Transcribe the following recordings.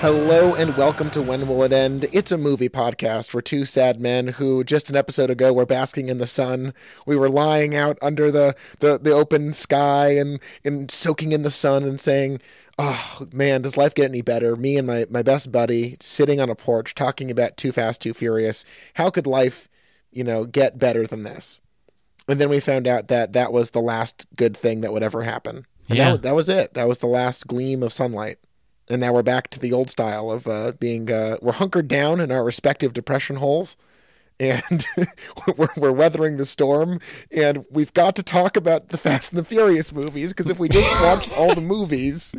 Hello and welcome to When Will It End? It's a movie podcast. We're two sad men who just an episode ago were basking in the sun. We were lying out under the open sky and soaking in the sun and saying, oh man, does life get any better? Me and my best buddy sitting on a porch talking about Too Fast, Too Furious. How could life, get better than this? And then we found out that was the last good thing that would ever happen. And that was it. That was the last gleam of sunlight. And now we're back to the old style of we're hunkered down in our respective depression holes, and we're weathering the storm. And we've got to talk about the Fast and the Furious movies, because if we just watch all the movies,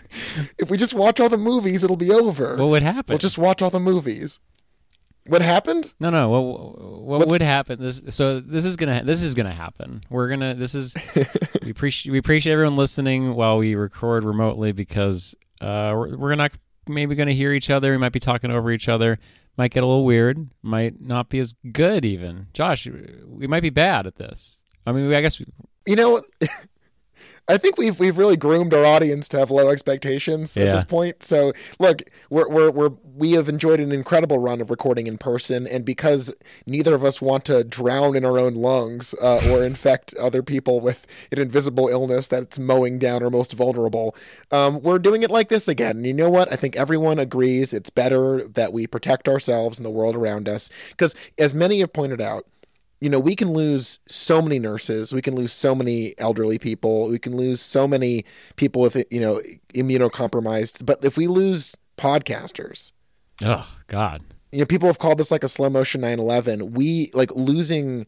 it'll be over. What would happen? We'll just watch all the movies. What happened? No. What would happen? This is gonna happen. We appreciate everyone listening while we record remotely, because we're not maybe going to hear each other. We might be talking over each other. Might get a little weird. Might not be as good even. Josh, we might be bad at this. I mean, I guess... I think we've really groomed our audience to have low expectations at this point. So look, we have enjoyed an incredible run of recording in person, and because neither of us want to drown in our own lungs or infect other people with an invisible illness that's mowing down our most vulnerable, we're doing it like this again. And you know what? I think everyone agrees it's better that we protect ourselves and the world around us, because as many have pointed out, we can lose so many nurses. We can lose so many elderly people. We can lose so many people with, immunocompromised. But if we lose podcasters... Oh, God. People have called this like a slow motion 9/11.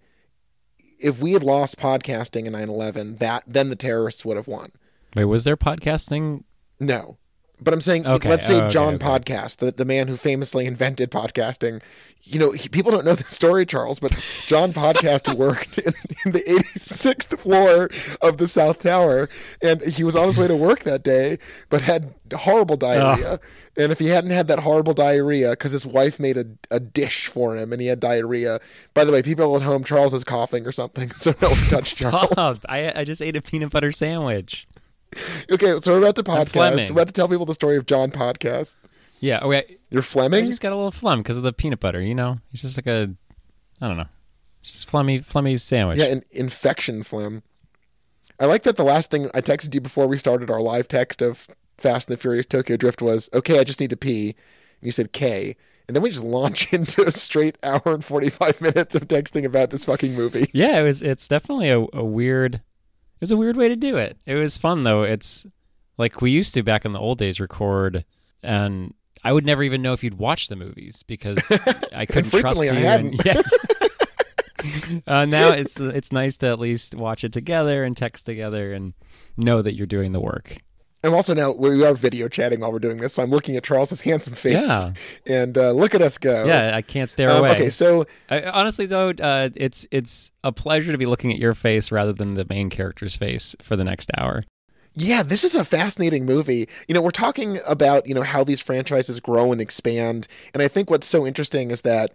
If we had lost podcasting in 9/11, then the terrorists would have won. Wait, was there podcasting? No. But I'm saying, let's say John Podcast, the man who famously invented podcasting. People don't know the story, Charles, but John Podcast worked in the 86th floor of the South Tower, and he was on his way to work that day, but had horrible diarrhea. And if he hadn't had that horrible diarrhea, because his wife made a dish for him, and he had diarrhea. By the way, people at home, Charles is coughing or something, so don't touch Charles. I just ate a peanut butter sandwich. Okay, so we're about to podcast. We're about to tell people the story of John Podcast. Yeah. Okay. You're Fleming? I just got a little phlegm because of the peanut butter, It's just like I don't know. Just phlegmy sandwich. Yeah, an infection phlegm. I like that the last thing I texted you before we started our live text of Fast and the Furious Tokyo Drift was, okay, I just need to pee. And you said K. And then we just launch into a straight hour and 45 minutes of texting about this fucking movie. Yeah, it's definitely a weird... It was a weird way to do it. It was fun, though. It's like we used to, back in the old days, record, and I would never even know if you'd watch the movies because I couldn't trust you. I hadn't. Now it's nice to at least watch it together and text together and know that you're doing the work. And also now we are video chatting while we're doing this, so I'm looking at Charles's handsome face, and look at us go. Yeah, I can't stare away. Okay, so honestly though, it's a pleasure to be looking at your face rather than the main character's face for the next hour. Yeah, this is a fascinating movie. We're talking about how these franchises grow and expand, and I think what's so interesting is that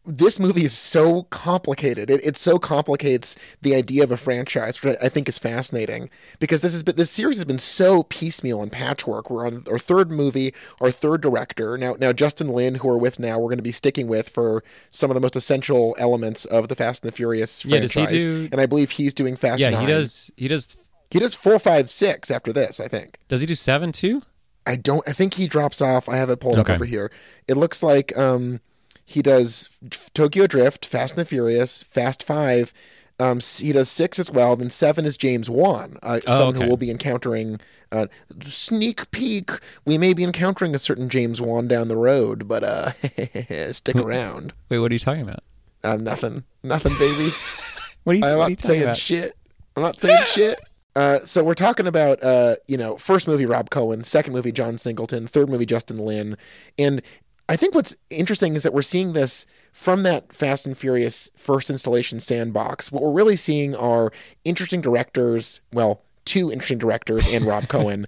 this movie is so complicated. It so complicates the idea of a franchise, which I think is fascinating, because this series has been so piecemeal and patchwork. We're on our third movie, our third director. Now Justin Lin, who we're with now, we're going to be sticking with for some of the most essential elements of the Fast and the Furious franchise. Does he do... And I believe he's doing Fast 9. Yeah, he does 4, 5, 6 after this, I think. Does he do 7 too? I think he drops off. I have it pulled up over here. It looks like he does Tokyo Drift, Fast and the Furious, Fast 5. He does 6 as well. Then 7 is James Wan, someone who will be encountering. Sneak peek, we may be encountering a certain James Wan down the road, but stick around. Wait, what are you talking about? Nothing, baby. I'm not saying shit. I'm not saying shit. So we're talking about, first movie Rob Cohen, second movie John Singleton, third movie Justin Lin, and I think what's interesting is that we're seeing this from that Fast and Furious first installation sandbox. What we're really seeing are interesting directors, well, 2 interesting directors and Rob Cohen,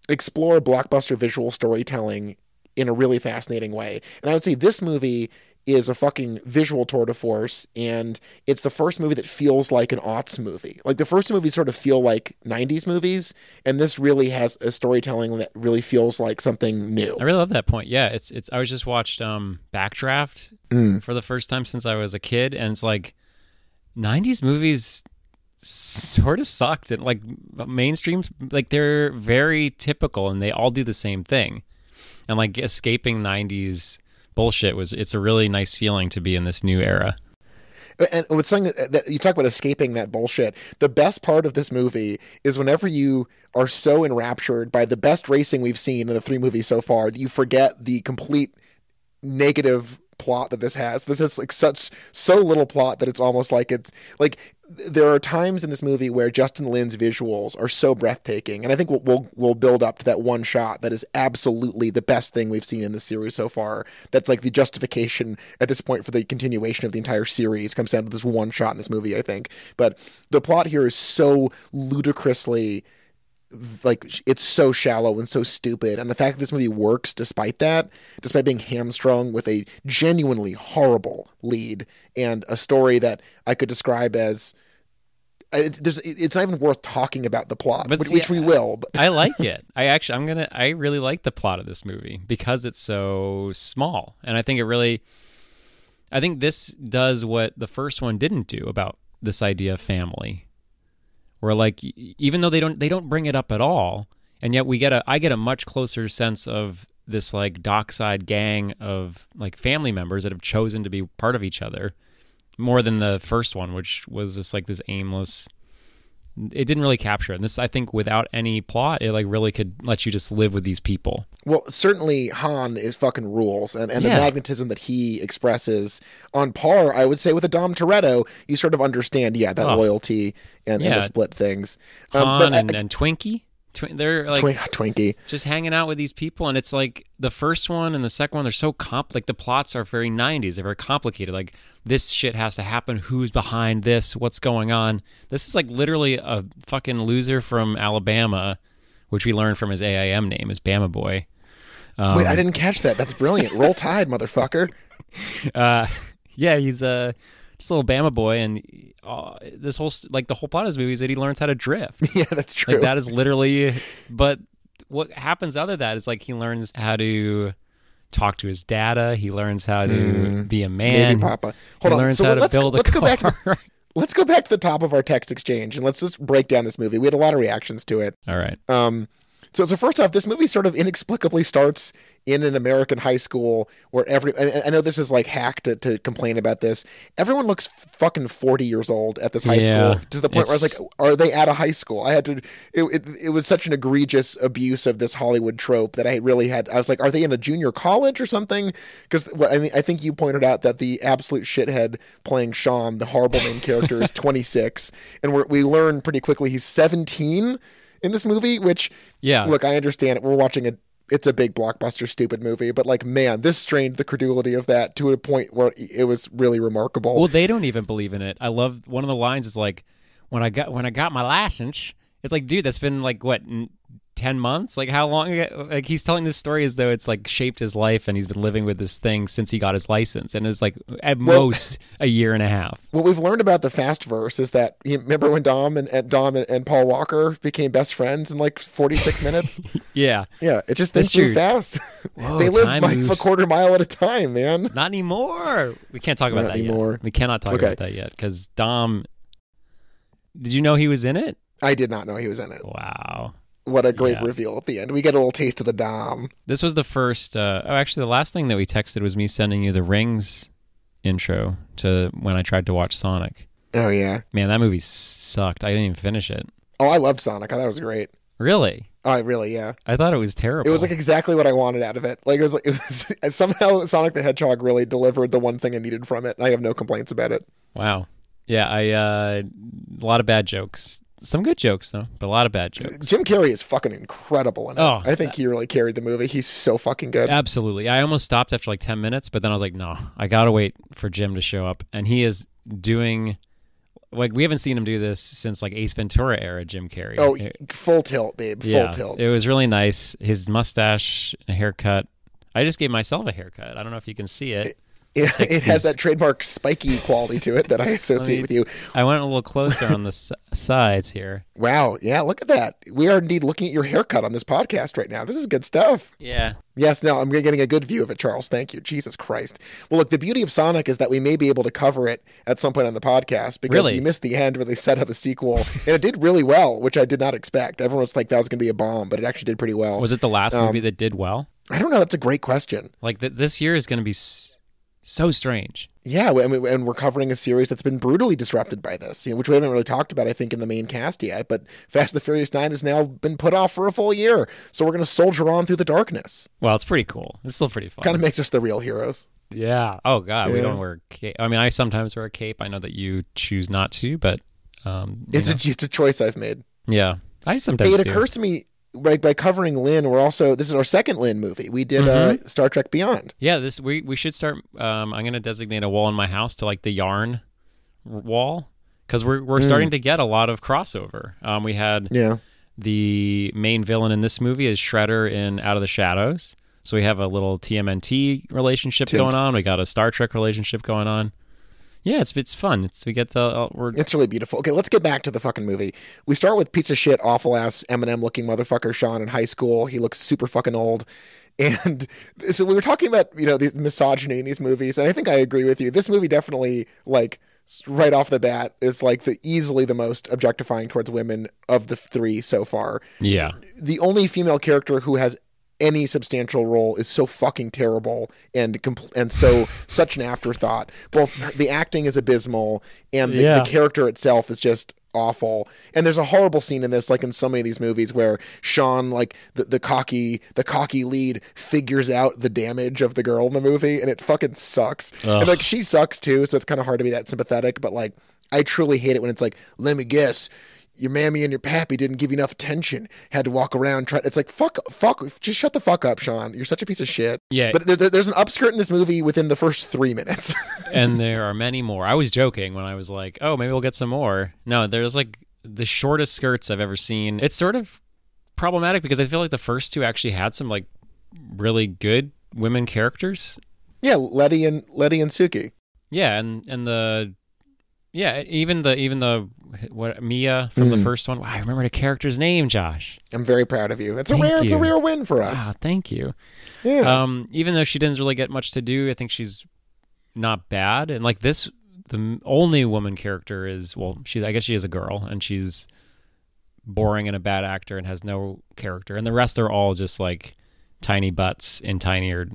explore blockbuster visual storytelling in a really fascinating way. And I would say this movie is a fucking visual tour de force, and it's the first movie that feels like an aughts movie. Like, the first two movies sort of feel like 90s movies, and this really has a storytelling that really feels like something new. I really love that point. Yeah, it's. I was just watched Backdraft for the first time since I was a kid, and it's like 90s movies sort of sucked, and like mainstream, like they're very typical, and they all do the same thing, and like escaping 90s bullshit it's a really nice feeling to be in this new era. And with something that you talk about escaping that bullshit, the best part of this movie is whenever you are so enraptured by the best racing we've seen in the 3 movies so far that you forget the complete negative plot that this has. This has like so little plot that it's almost like it's like there are times in this movie where Justin Lin's visuals are so breathtaking, and I think we'll build up to that one shot that is absolutely the best thing we've seen in the series so far. That's like the justification at this point for the continuation of the entire series comes down to this one shot in this movie, I think. But the plot here is so ludicrously, like, it's so shallow and so stupid, and the fact that this movie works despite being hamstrung with a genuinely horrible lead and a story that I could describe as it's not even worth talking about the plot, which we will. But. I like it. I really like the plot of this movie because it's so small, and I think this does what the first one didn't do about this idea of family. Where, like, even though they don't bring it up at all, and yet I get a much closer sense of this like dockside gang of like family members that have chosen to be part of each other more than the first one, which was just like this aimless. It didn't really capture it. And this, I think, without any plot, it like really could let you just live with these people. Well, certainly Han is fucking rules, and the magnetism that he expresses on par, I would say, with a Dom Toretto. You sort of understand, that loyalty and the split things. Han and Twinkie. They're like Twinkie just hanging out with these people, and it's like the first one and the second one, they're so like the plots are very 90s. They're very complicated. Like, this shit has to happen. Who's behind this? What's going on? This is like literally a fucking loser from Alabama, which we learned from his AIM name, is Bama Boy. Wait, I didn't catch that. That's brilliant. Roll Tide, motherfucker. He's just a little Bama boy, and this whole the whole plot of this movie is that he learns how to drift. Yeah, that's true. Like, that is literally. But what happens other than that is like he learns how to talk to his data. He learns how to be a man. Navy Papa. Hold on. Learns how to build a car. Let's go back to the top of our text exchange and let's just break down this movie. We had a lot of reactions to it. All right. So first off, this movie sort of inexplicably starts in an American high school where I know this is like hack to complain about this. Everyone looks fucking 40 years old at this high school, to the point where I was like, are they at a high school? It was such an egregious abuse of this Hollywood trope that I was like, are they in a junior college or something? Because I think you pointed out that the absolute shithead playing Sean, the horrible main character, is 26. And we learn pretty quickly he's 17 in this movie, which, look, I understand it. We're watching it's a big blockbuster, stupid movie, but like, man, this strained the credulity of that to a point where it was really remarkable. Well, they don't even believe in it. I love one of the lines is like, when I got my license, it's like, dude, that's been like, what, 10 months? Like, how long ago? Like, he's telling this story as though it's like shaped his life and he's been living with this thing since he got his license, and it's like at most a year and a half. What we've learned about the Fastverse is that, you remember when Dom and Paul Walker became best friends in like 46 minutes? Yeah, it just, they move fast. Whoa, they live like a quarter mile at a time, man. Not anymore. We can't talk about that anymore. Yet. We cannot talk about that yet because Dom. Did you know he was in it? I did not know he was in it. Wow. What a great reveal at the end. We get a little taste of the Dom. This was the first... actually, the last thing that we texted was me sending you the Rings intro to when I tried to watch Sonic. Oh, yeah. Man, that movie sucked. I didn't even finish it. Oh, I loved Sonic. I thought it was great. Really? Oh, really, yeah. I thought it was terrible. It was like exactly what I wanted out of it. Like, it was somehow Sonic the Hedgehog really delivered the one thing I needed from it. I have no complaints about it. Wow. Yeah, a lot of bad jokes. Some good jokes, though, but a lot of bad jokes. Jim Carrey is fucking incredible in it. Oh, I think he really carried the movie. He's so fucking good. Absolutely. I almost stopped after like 10 minutes, but then I was like, no, I got to wait for Jim to show up. And he is doing... Like, we haven't seen him do this since like Ace Ventura era Jim Carrey. Oh, full tilt, babe. Full tilt. It was really nice. His mustache and haircut. I just gave myself a haircut. I don't know if you can see it. It has that trademark spiky quality to it that I associate with you. I went a little closer on the sides here. Wow. Yeah, look at that. We are indeed looking at your haircut on this podcast right now. This is good stuff. Yeah. Yes, no, I'm getting a good view of it, Charles. Thank you. Jesus Christ. Well, look, the beauty of Sonic is that we may be able to cover it at some point on the podcast because you missed the end where they set up a sequel, and it did really well, which I did not expect. Everyone was like, that was going to be a bomb, but it actually did pretty well. Was it the last movie that did well? I don't know. That's a great question. Like, this year is going to be so strange. Yeah, and we're covering a series that's been brutally disrupted by this, which we haven't really talked about, I think, in the main cast yet. But Fast and the Furious 9 has now been put off for a full year, so we're going to soldier on through the darkness. Well, it's pretty cool. It's still pretty fun. Kind of makes us the real heroes. Yeah. Oh, God, we don't wear a cape. I mean, I sometimes wear a cape. I know that you choose not to, but... it's a choice I've made. Yeah, I sometimes It occurs to me... By covering Lynn, this is our second Lynn movie. We did Star Trek Beyond. Yeah, we should start. I'm going to designate a wall in my house to like the yarn wall because we're starting to get a lot of crossover. We had the main villain in this movie is Shredder in Out of the Shadows, so we have a little TMNT relationship going on. We got a Star Trek relationship going on. Yeah, it's fun. It's really beautiful. Okay, let's get back to the fucking movie. We start with piece of shit, awful ass Eminem looking motherfucker Sean in high school. He looks super fucking old. And so we were talking about, the misogyny in these movies, and I think I agree with you. This movie definitely, like, right off the bat is like easily the most objectifying towards women of the three so far. Yeah. The only female character who has any substantial role is so fucking terrible and so such an afterthought. Both the acting is abysmal and the character itself is just awful. And there's a horrible scene in this, like in so many of these movies, where Sean, like the cocky lead, figures out the damage of the girl in the movie, and it fucking sucks. Ugh. And like she sucks too, so it's kind of hard to be that sympathetic. But like, I truly hate it when it's like, let me guess, your mammy and your pappy didn't give you enough attention. Had to walk around it's like, fuck, just shut the fuck up, Sean. You're such a piece of shit. Yeah. But there's an upskirt in this movie within the first 3 minutes. And there are many more. I was joking when I was like, oh, maybe we'll get some more. No, there's like the shortest skirts I've ever seen. It's sort of problematic because I feel like the first two actually had some like really good women characters. Yeah, Letty and Suki. Yeah, and even the Mia from the first one. Wow, I remember the character's name, Josh. I'm very proud of you. It's a rare win for us. Wow, thank you. Yeah. Even though she didn't really get much to do, I think she's not bad. And like this, the only woman character is, I guess she is a girl, and she's boring and a bad actor and has no character. And the rest are all just like tiny butts in tinier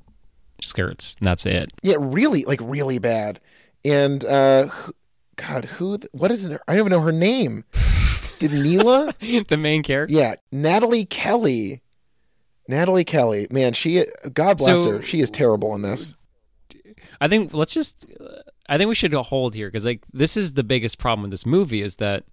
skirts, and that's it. Yeah, really bad. And God, what is it? I don't even know her name. Neela? The main character? Yeah, Natalie Kelly. Man, God bless her. She is terrible in this. I think we should hold here because like this is the biggest problem with this movie is that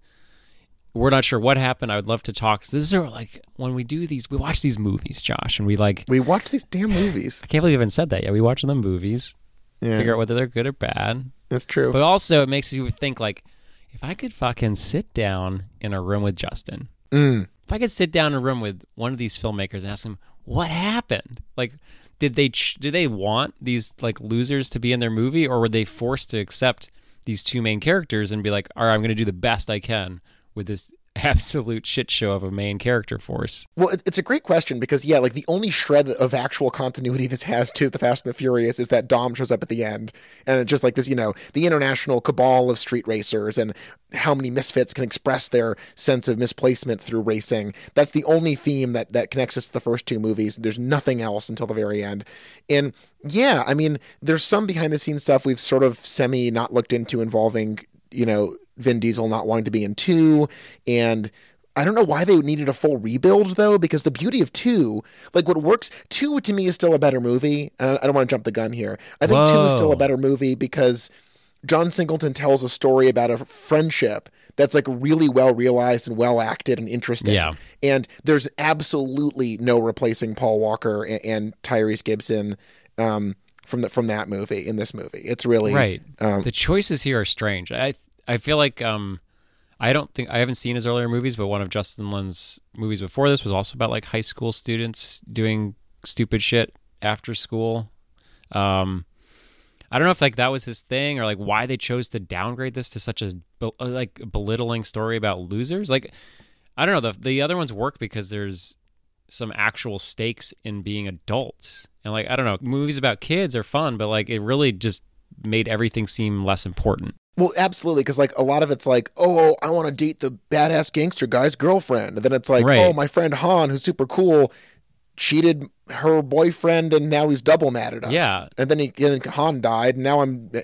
we're not sure what happened. I would love to talk. This is like when we watch these movies, Josh, and we watch these damn movies. I can't believe I haven't said that yet. We watch the movies, figure out whether they're good or bad. That's true. But also it makes you think like, if I could fucking sit down in a room with Justin, if I could sit down in a room with one of these filmmakers and ask him what happened, like, did they want these like losers to be in their movie, or were they forced to accept these two main characters and be like, all right, I'm going to do the best I can with this absolute shit show of a main character force? Well, it's a great question because, like the only shred of actual continuity this has to The Fast and the Furious is that Dom shows up at the end, and it's just like this, the international cabal of street racers and how many misfits can express their sense of misplacement through racing. That's the only theme that connects us to the first two movies. There's nothing else until the very end. And yeah, I mean, there's some behind the scenes stuff we've sort of not looked into involving, Vin Diesel not wanting to be in 2, and I don't know why they needed a full rebuild though, because the beauty of 2, like what works, 2 to me is still a better movie. I don't want to jump the gun here. I think 2 is still a better movie because John Singleton tells a story about a friendship that's like really well realized and well acted and interesting. Yeah. And there's absolutely no replacing Paul Walker and Tyrese Gibson from that movie in this movie. It's really right. The choices here are strange. I feel like I haven't seen his earlier movies, but one of Justin Lin's movies before this was also about like high school students doing stupid shit after school. I don't know if like that was his thing or like why they chose to downgrade this to such a like belittling story about losers. Like I don't know, the other ones work because there's some actual stakes in being adults. And like I don't know, movies about kids are fun, but like it really just made everything seem less important. Well, absolutely, because like a lot of it's like, oh, I want to date the badass gangster guy's girlfriend, and then it's like, Right. oh, my friend Han, who's super cool, cheated her boyfriend, and now he's double mad at us. Yeah. And then Han died, and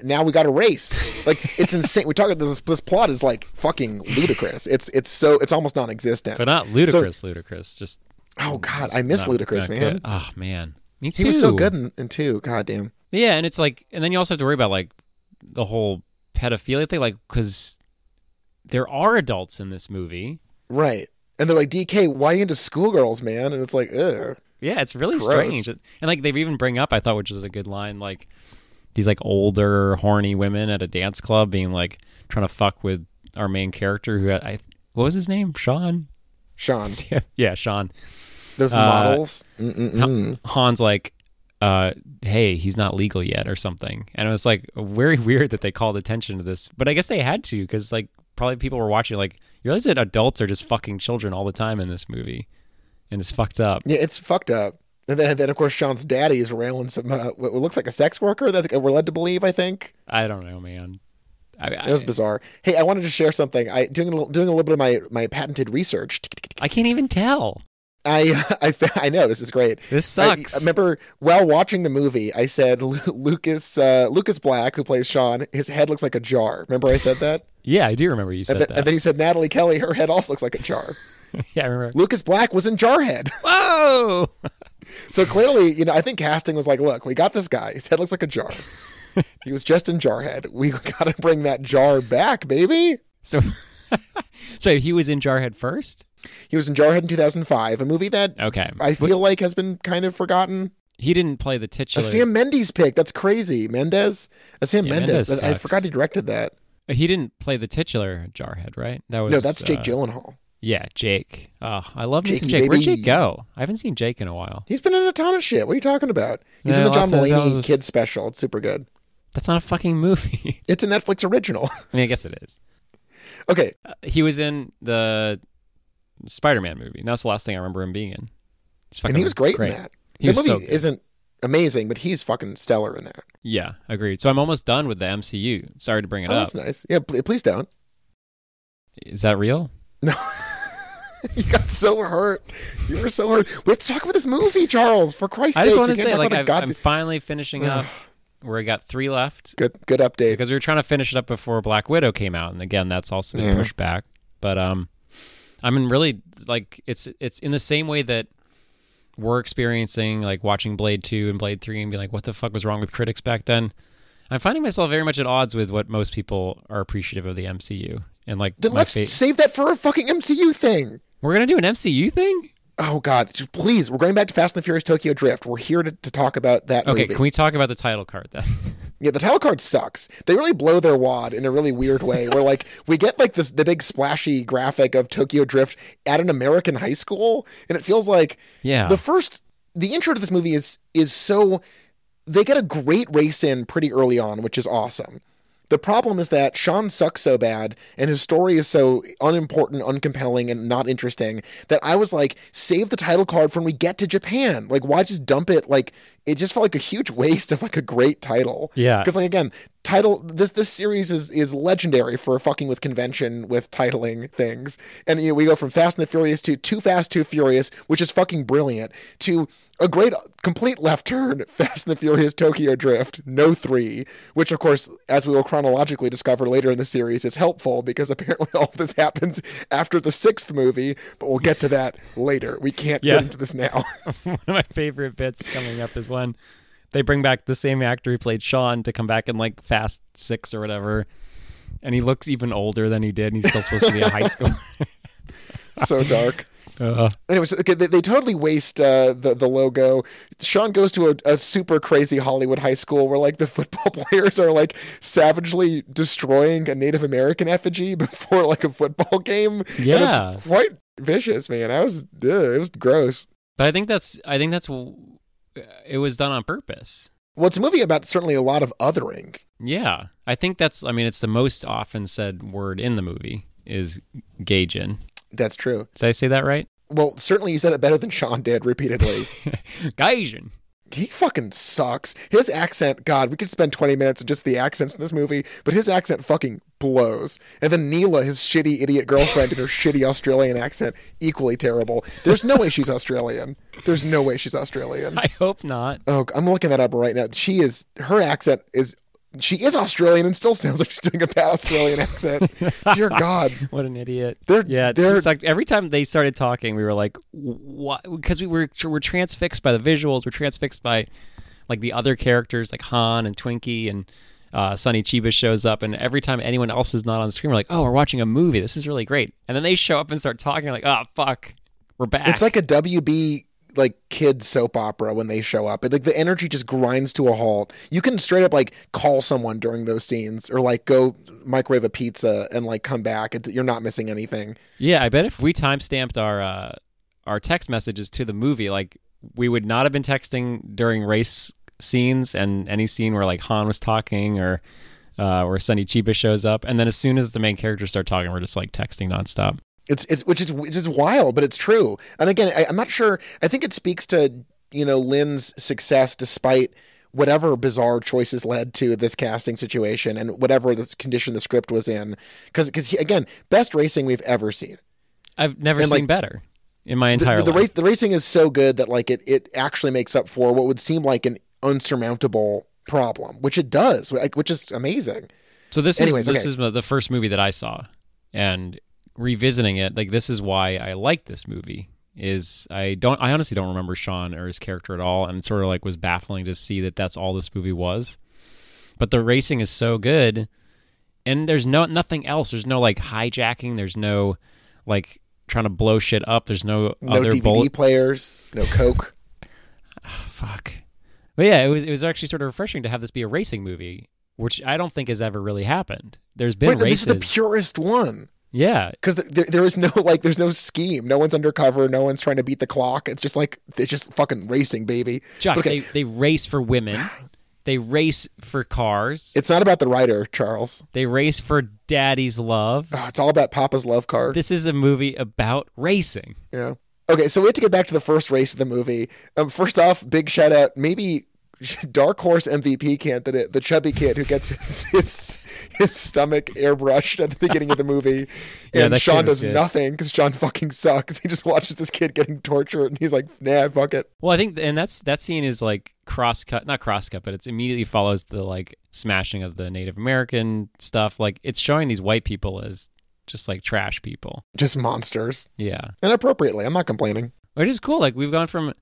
now we got a race. Like it's insane. We talk about this plot is like fucking ludicrous. It's almost non-existent. But not ludicrous, ludicrous. Just oh god, I miss Ludacris, man. Good. Oh man, me too. He was so good in two. God damn. Yeah, and it's like, and then you also have to worry about like the whole pedophilia thing, like because there are adults in this movie, right? And they're like, DK, why are you into schoolgirls, man? And it's like, ugh. Yeah, it's really Gross. strange. And like they even bring up, I thought, which is a good line, like these like older horny women at a dance club being like trying to fuck with our main character who had, what was his name? Sean. Yeah, Sean. Those models. Han's like, hey, he's not legal yet or something. And it was like very weird that they called attention to this. But I guess they had to because like probably people were watching like, you realize that adults are just fucking children all the time in this movie. And it's fucked up. Yeah, it's fucked up. And then of course, Sean's daddy is railing some, what looks like a sex worker that we're led to believe, I think. I don't know, man. It was bizarre. Hey, I wanted to share something. Doing a little bit of my patented research. I can't even tell. I know, this is great. This sucks. I remember while watching the movie, I said Lucas Black, who plays Sean, his head looks like a jar. Remember I said that? Yeah, I do remember you said that. And then you said Natalie Kelly, her head also looks like a jar. Yeah, I remember. Lucas Black was in Jarhead. Whoa! So clearly, I think casting was like, look, we got this guy. His head looks like a jar. He was just in Jarhead. We got to bring that jar back, baby. So he was in Jarhead first? He was in Jarhead in 2005, a movie that I feel like has been kind of forgotten. He didn't play the titular. A Sam Mendes pick. That's crazy. Sam Mendes. I forgot he directed that. He didn't play the titular Jarhead, right? No, that's Jake Gyllenhaal. Yeah, Jake. Oh, I love me some Jakey, Jake. baby. Where'd Jake go? I haven't seen Jake in a while. He's been in a ton of shit. What are you talking about? He's in the John Mulaney Kids special. It's super good. That's not a fucking movie. It's a Netflix original. I mean, I guess it is. Okay. He was in the Spider-Man movie. And that's the last thing I remember him being in. And he was great in that. The movie isn't amazing, but he's fucking stellar in that. Yeah, agreed. So I'm almost done with the MCU. Sorry to bring it up. That's nice. Yeah, please don't. Is that real? No. You got so hurt. You were so hurt. We have to talk about this movie, Charles. For Christ's sake. I just want to say, like, I'm finally finishing up where I got 3 left. Good update. Because we were trying to finish it up before Black Widow came out. And again, that's also been pushed back. But I'm in really, like, it's in the same way that we're experiencing, like, watching Blade 2 and Blade 3 and be like, what the fuck was wrong with critics back then? I'm finding myself very much at odds with what most people are appreciative of the MCU. And like, then let's save that for a fucking MCU thing. We're going to do an MCU thing? Oh, God. Please. We're going back to Fast and the Furious Tokyo Drift. We're here to talk about that movie. Okay, can we talk about the title card then? Yeah, the title card sucks. They really blow their wad in a really weird way where, like, we get, like, the big splashy graphic of Tokyo Drift at an American high school, and it feels like the intro to this movie is so... They get a great race in pretty early on, which is awesome. The problem is that Sean sucks so bad and his story is so unimportant, uncompelling, and not interesting that I was like, save the title card for when we get to Japan. Like, why just dump it? Like, it just felt like a huge waste of like a great title. Yeah. Because like, again, this series is legendary for fucking with convention with titling things. And we go from Fast and the Furious to Too Fast, Too Furious, which is fucking brilliant, to a great complete left turn, Fast and the Furious Tokyo Drift, no 3, which of course, as we will chronologically discover later in the series, is helpful because apparently all of this happens after the 6th movie, but we'll get to that later. We can't get into this now. One of my favorite bits coming up is when they bring back the same actor who played Sean to come back in like Fast 6 or whatever, and he looks even older than he did, and he's still supposed to be a high school. So dark. Anyways, okay, they totally waste the logo. Sean goes to a super crazy Hollywood high school where like the football players are like savagely destroying a Native American effigy before like a football game. Yeah, and it's quite vicious, man. It was gross. But I think that's it was done on purpose. Well, it's a movie about certainly a lot of othering. Yeah. I think it's the most often said word in the movie is Gaijin. That's true. Did I say that right? Well, certainly you said it better than Sean did repeatedly. Gaijin. He fucking sucks. His accent, God, we could spend 20 minutes on just the accents in this movie, but his accent fucking blows. And then Neela, his shitty idiot girlfriend, in her shitty Australian accent, equally terrible. There's no way she's Australian. There's no way she's Australian. I hope not. Oh, I'm looking that up right now. Her accent is... She is Australian and still sounds like she's doing a bad Australian accent. Dear God. What an idiot. They're like every time they started talking, we were like, what? Because we're transfixed by the visuals. We're transfixed by like the other characters like Han and Twinkie and Sonny Chiba shows up. And every time anyone else is not on the screen, we're like, oh, we're watching a movie. This is really great. And then they show up and start talking like, oh, fuck, we're back. It's like a WB like kid soap opera when they show up. Like the energy just grinds to a halt. You can straight up like call someone during those scenes or like go microwave a pizza and like come back. You're not missing anything. Yeah, I bet if we timestamped our text messages to the movie, like we would not have been texting during race scenes and any scene where like Han was talking or where Sonny Chiba shows up, and then as soon as the main characters start talking, we're just like texting nonstop. It's which is wild, but it's true. And again, I'm not sure. I think it speaks to, Lynn's success despite whatever bizarre choices led to this casting situation and whatever the condition the script was in. Because again, best racing we've ever seen. I've never seen better in my entire life. The racing is so good that like it actually makes up for what would seem like an unsurmountable problem, which it does, which is amazing. So this is the first movie that I saw, and revisiting it, like this is why I like this movie. Is I honestly don't remember Sean or his character at all, and it sort of like was baffling to see that that's all this movie was. But the racing is so good, and there's nothing else. There's no like hijacking. There's no like trying to blow shit up. There's no other DVD players. No coke. Fuck. But yeah, it was actually sort of refreshing to have this be a racing movie, which I don't think has ever really happened. There's been races. This is the purest one. Yeah, because there is no there's no scheme. No one's undercover. No one's trying to beat the clock. It's just fucking racing, baby. Josh, okay. They race for women. They race for cars. It's not about the writer, Charles. They race for daddy's love. Oh, it's all about Papa's love car. This is a movie about racing. Yeah. Okay, so we have to get back to the first race of the movie. First off, big shout out, maybe dark horse MVP candidate, the chubby kid who gets his stomach airbrushed at the beginning of the movie, and Sean does nothing because Sean fucking sucks. He just watches this kid getting tortured, and he's like, "Nah, fuck it." Well, I think, and that scene is like not crosscut, but it immediately follows the like smashing of the Native American stuff. Like it's showing these white people as just like trash people, just monsters. Yeah, and appropriately, I'm not complaining. Which is cool. Like we've gone from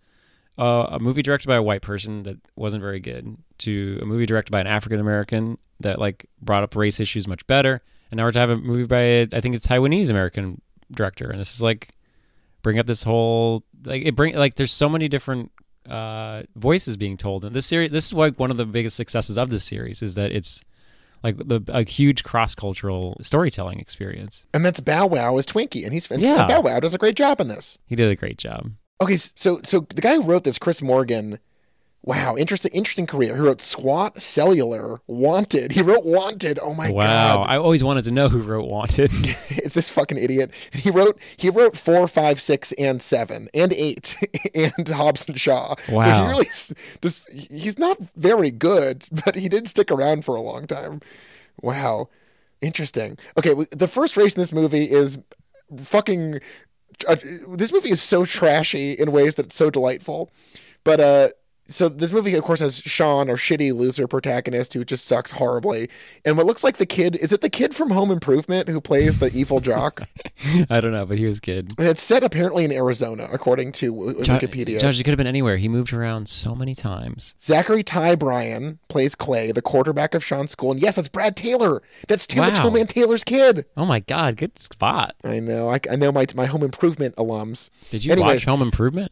a movie directed by a white person that wasn't very good to a movie directed by an African American that like brought up race issues much better, and now we're to have a movie by I think it's Taiwanese American director, and this is like bring up this whole there's so many different voices being told in this series. This is like one of the biggest successes of this series is that it's like a huge cross-cultural storytelling experience. And that's Bow Wow as Twinkie, and he's fantastic. Bow Wow does a great job in this. He did a great job. Okay, so the guy who wrote this, Chris Morgan, wow, interesting career. He wrote SWAT, Cellular, Wanted. He wrote Wanted. Oh my God. Wow, I always wanted to know who wrote Wanted. It's this fucking idiot. He wrote 4, 5, 6, and 7, and 8, and Hobbs and Shaw. Wow. So he really he's not very good, but he did stick around for a long time. Wow, interesting. Okay, the first race in this movie is fucking. This movie is so trashy in ways that it's so delightful. But so this movie, of course, has Sean, our shitty loser protagonist, who just sucks horribly. And what looks like the kid, is it the kid from Home Improvement who plays the evil jock? I don't know, but he was good. And it's set apparently in Arizona, according to Wikipedia. Josh, it could have been anywhere. He moved around so many times. Zachary Ty Bryan plays Clay, the quarterback of Sean's school. And yes, that's Brad Taylor. That's Toolman Taylor's kid. Oh my God, good spot. I know. I know my Home Improvement alums. Did you watch Home Improvement?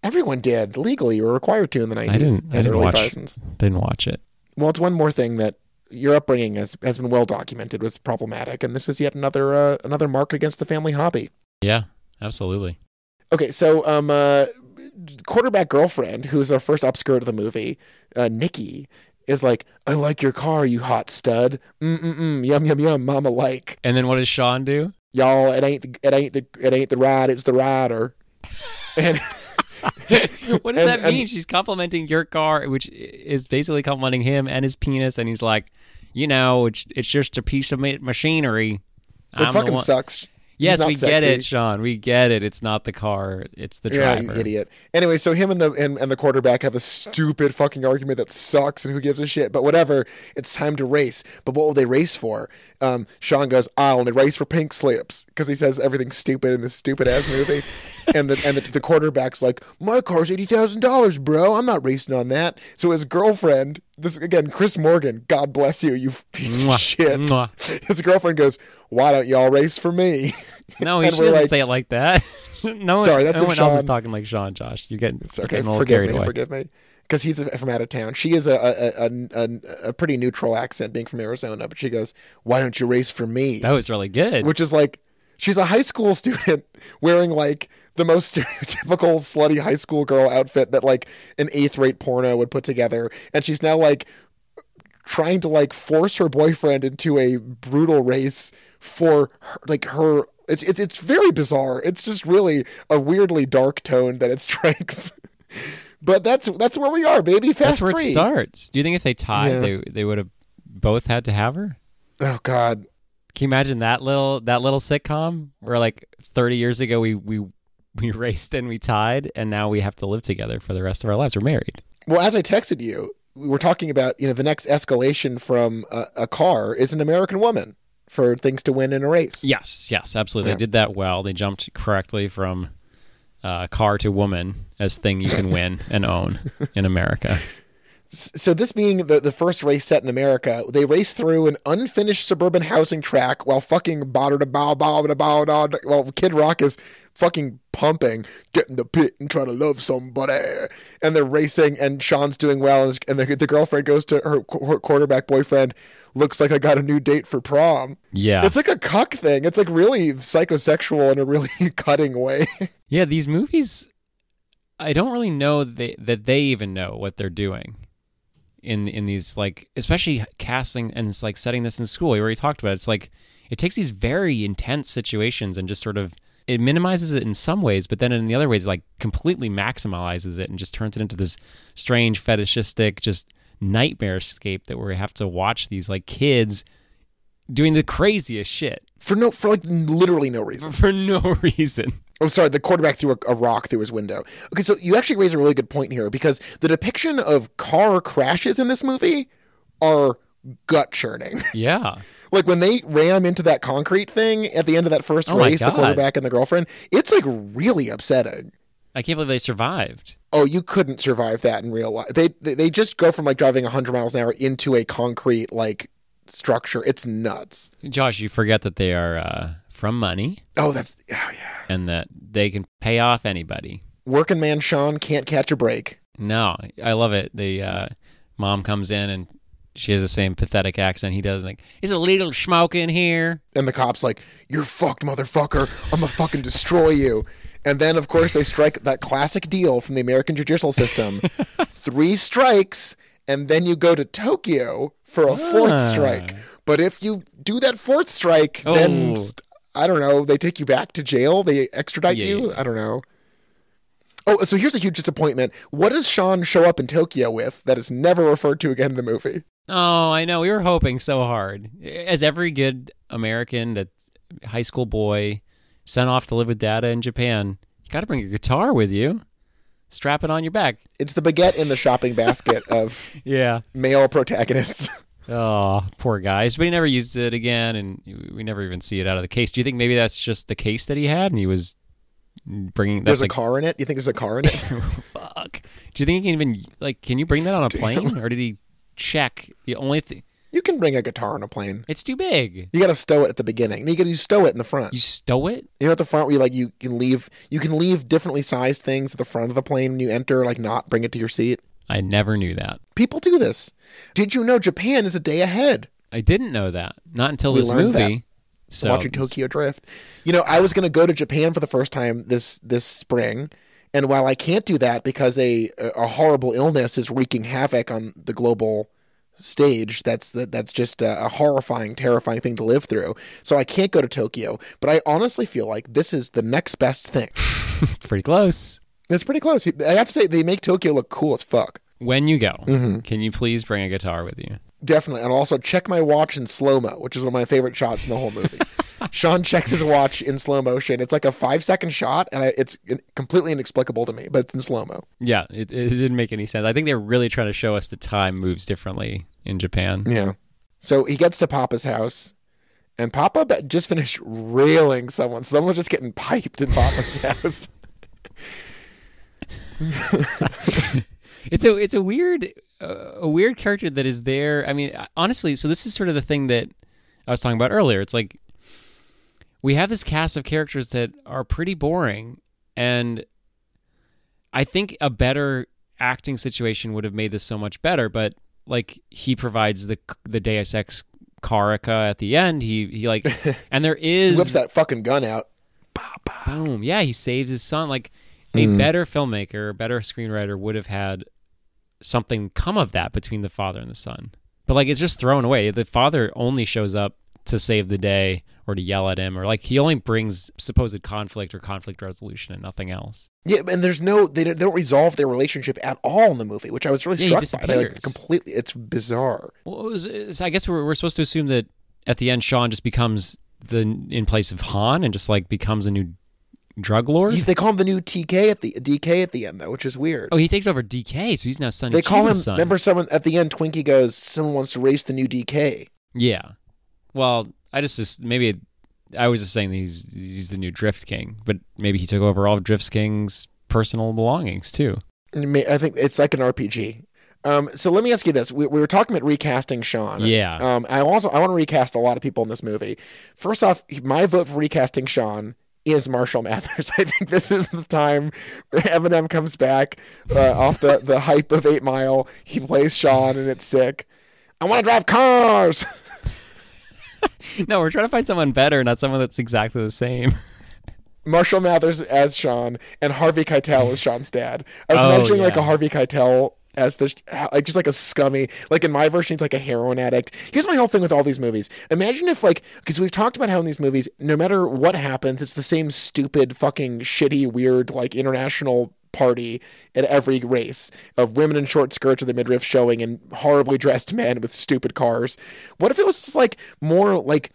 Everyone did. Legally, you were required to in the 90s. I didn't watch it. Well, it's one more thing that your upbringing has been well documented was problematic, and this is yet another mark against the family hobby. Yeah, absolutely. Okay, so quarterback girlfriend, who's our first upskirt of the movie, Nikki, is like, I like your car, you hot stud. Yum yum yum, mama like. And then what does Sean do? Y'all, it ain't the ride, it's the rider. And what does that mean? She's complimenting your car, which is basically complimenting him and his penis, and he's like, it's just a piece of machinery. It fucking sucks. Yes, we get it, Sean. We get it. It's not the car. It's the driver. Yeah, you idiot. Anyway, so him and the quarterback have a stupid fucking argument that sucks, and who gives a shit? But whatever. It's time to race. But what will they race for? Sean goes, I'll only race for pink slips, because he says everything stupid in this stupid ass movie. and the quarterback's like, my car's $80,000, bro. I'm not racing on that. So his girlfriend, this again, Chris Morgan, God bless you, you piece of shit. His girlfriend goes, why don't y'all race for me? No, she doesn't say it like that. No one else is talking like Sean, Josh. You're getting a little carried away. Forgive me. Because he's from out of town. She is a pretty neutral accent, being from Arizona. But she goes, why don't you race for me? That was really good. Which is like, she's a high school student wearing like the most stereotypical slutty high school girl outfit that like an 8th rate porno would put together. And she's now like trying to like force her boyfriend into a brutal race for her. It's very bizarre. It's just really a weirdly dark tone that it strikes. But that's where we are, baby. Fast 3. That's where it starts. Do you think if they tied, they would have both had to have her? Oh God. Can you imagine that little sitcom where like 30 years ago we raced and we tied, and now we have to live together for the rest of our lives. We're married. Well, as I texted you, we were talking about, the next escalation from a car is an American woman for things to win in a race. Yes, absolutely. Yeah. They did that well. They jumped correctly from car to woman as thing you can win and own in America. So this being the first race set in America, they race through an unfinished suburban housing track while fucking while Kid Rock is fucking pumping, get in the pit and try to love somebody. And they're racing, and Sean's doing well, and the girlfriend goes to her quarterback boyfriend, looks like I got a new date for prom. Yeah. It's like a cuck thing. It's like really psychosexual in a really cutting way. Yeah, these movies, I don't really know that they even know what they're doing. In these, like, especially casting and it's like setting this in school. We already talked about it. It's like it takes these very intense situations and just sort of it minimizes it in some ways, but then in the other ways, like completely maximizes it and just turns it into this strange fetishistic just nightmare escape that we have to watch these like kids doing the craziest shit for like literally no reason. For no reason. Oh, sorry, the quarterback threw a rock through his window. Okay, so you actually raise a really good point here, because the depiction of car crashes in this movie are gut-churning. Yeah. Like when they ram into that concrete thing at the end of that first race, the quarterback and the girlfriend, it's like really upsetting. I can't believe they survived. Oh, you couldn't survive that in real life. They just go from like driving 100 miles an hour into a concrete like structure. It's nuts. Josh, you forget that they are from money. Oh, yeah. And that they can pay off anybody. Working man Sean can't catch a break. No, I love it. The mom comes in and she has the same pathetic accent he does. Like, is it legal to smoke in here? And the cop's like, you're fucked, motherfucker. I'm gonna fucking destroy you. And then, of course, they strike that classic deal from the American judicial system. 3 strikes, and then you go to Tokyo for a 4th strike. But if you do that 4th strike, then... I don't know. They take you back to jail? They extradite you? I don't know. Oh, so here's a huge disappointment. What does Sean show up in Tokyo with that is never referred to again in the movie? Oh, I know. We were hoping so hard. As every good American, that high school boy sent off to live with Dada in Japan, you got to bring your guitar with you. Strap it on your back. It's the baguette in the shopping basket of male protagonists. Oh, poor guys. But he never used it again, and we never even see it out of the case. Do you think maybe that's just the case that he had, and he was bringing... There's a car in it? You think there's a car in it? Fuck. Do you think he can even... Like, can you bring that on a plane? Or did he check the only thing... You can bring a guitar on a plane. It's too big. You got to stow it at the beginning. You stow it in the front. You stow it? You know, at the front where you can leave differently sized things at the front of the plane when you enter, like not bring it to your seat. I never knew that. People do this. Did you know Japan is a day ahead? I didn't know that. Not until this movie. So watching Tokyo Drift. I was going to go to Japan for the first time this spring, And while I can't do that because a horrible illness is wreaking havoc on the global stage, that's just a horrifying, terrifying thing to live through. So I can't go to Tokyo, but I honestly feel like this is the next best thing. Pretty close. It's pretty close. I have to say, they make Tokyo look cool as fuck. When you go, can you please bring a guitar with you? Definitely. And also check my watch in slow-mo, which is one of my favorite shots in the whole movie. Sean checks his watch in slow motion. It's like a 5-second shot, and it's completely inexplicable to me, but it's in slow-mo. Yeah, it didn't make any sense. I think they're really trying to show us the time moves differently in Japan. Yeah. So he gets to Papa's house, and Papa just finished railing someone. Someone was just getting piped in Papa's house. It's a weird character that is there. I mean, honestly, so this is sort of the thing that I was talking about earlier. It's like we have this cast of characters that are pretty boring, and I think a better acting situation would have made this so much better. But like, he provides the Deus Ex Carica at the end. He like, and there is he whips that fucking gun out. Boom! Yeah, he saves his son. Like, a better filmmaker, a better screenwriter would have had something come of that between the father and the son. But like, it's just thrown away. The father only shows up to save the day or to yell at him, or like, he only brings supposed conflict or conflict resolution and nothing else. Yeah, and they don't resolve their relationship at all in the movie, which I was really struck by. Like, completely, it's bizarre. Well, I guess we're supposed to assume that at the end, Sean just becomes in place of Han and just like becomes a new drug lord. They call him the new DK at the end, though, which is weird. Oh, he takes over DK, so he's now Sonny. They call him. Son. Remember, someone at the end, Twinkie goes, "Someone wants to race the new DK." Yeah. Well, I was just saying that he's the new Drift King, but maybe he took over all of Drift King's personal belongings too. I think it's like an RPG. So let me ask you this: we were talking about recasting Sean. Yeah. I want to recast a lot of people in this movie. First off, my vote for recasting Sean is Marshall Mathers. I think this is the time Eminem comes back off the hype of 8 Mile. He plays Sean, and it's sick. I want to drive cars. No, we're trying to find someone better, not someone that's exactly the same. Marshall Mathers as Sean, and Harvey Keitel as Sean's dad. I was mentioning like a Harvey Keitel as just like a scummy, like in my version, he's like a heroin addict. Here's my whole thing with all these movies. Imagine if because we've talked about how in these movies, no matter what happens, it's the same stupid, fucking shitty, weird, like international party at every race of women in short skirts with the midriff showing and horribly dressed men with stupid cars. What if it was just like more like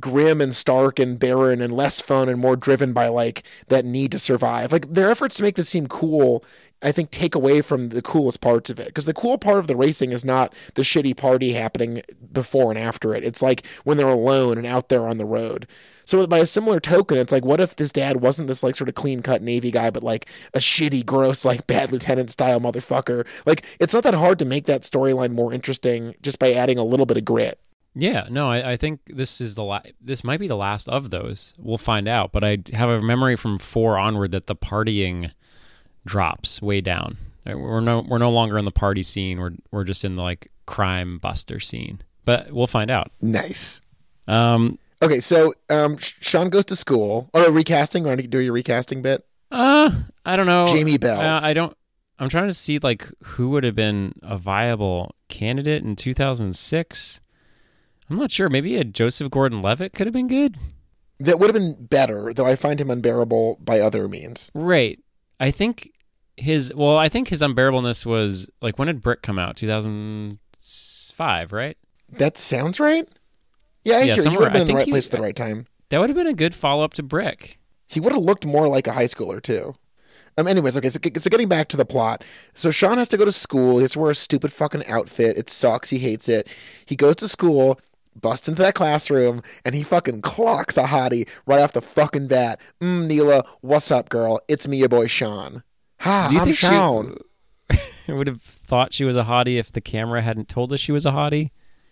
grim and stark and barren and less fun and more driven by like that need to survive? Like, their efforts to make this seem cool, I think, take away from the coolest parts of it, because the cool part of the racing is not the shitty party happening before and after it. It's like when they're alone and out there on the road. So by a similar token, it's like, what if this dad wasn't this like sort of clean cut Navy guy, but like a shitty, gross, like Bad Lieutenant style motherfucker? Like, it's not that hard to make that storyline more interesting just by adding a little bit of grit. Yeah, no, I think this is this might be the last of those. We'll find out, but I have a memory from 4 onward that the partying drops way down. We're no longer in the party scene. We're just in the like crime buster scene. But we'll find out. Nice. Okay, so Sean goes to school. Or recasting? Want to do your recasting bit? I don't know. Jamie Bell. I'm trying to see like who would have been a viable candidate in 2006. I'm not sure. Maybe a Joseph Gordon-Levitt could have been good. That would have been better, though I find him unbearable by other means. Right. I think his unbearableness was like, when did Brick come out? 2005, right? That sounds right. Yeah, he would have been in the right place at the right time. That would have been a good follow-up to Brick. He would have looked more like a high schooler, too. Anyways, okay, so getting back to the plot. So Sean has to go to school. He has to wear a stupid fucking outfit. It sucks. He hates it. He goes to school, busts into that classroom, and he fucking clocks a hottie right off the fucking bat. Neela, what's up, girl? It's me, your boy Sean. Ha, Do you I'm think Sean. She would have thought she was a hottie if the camera hadn't told us she was a hottie?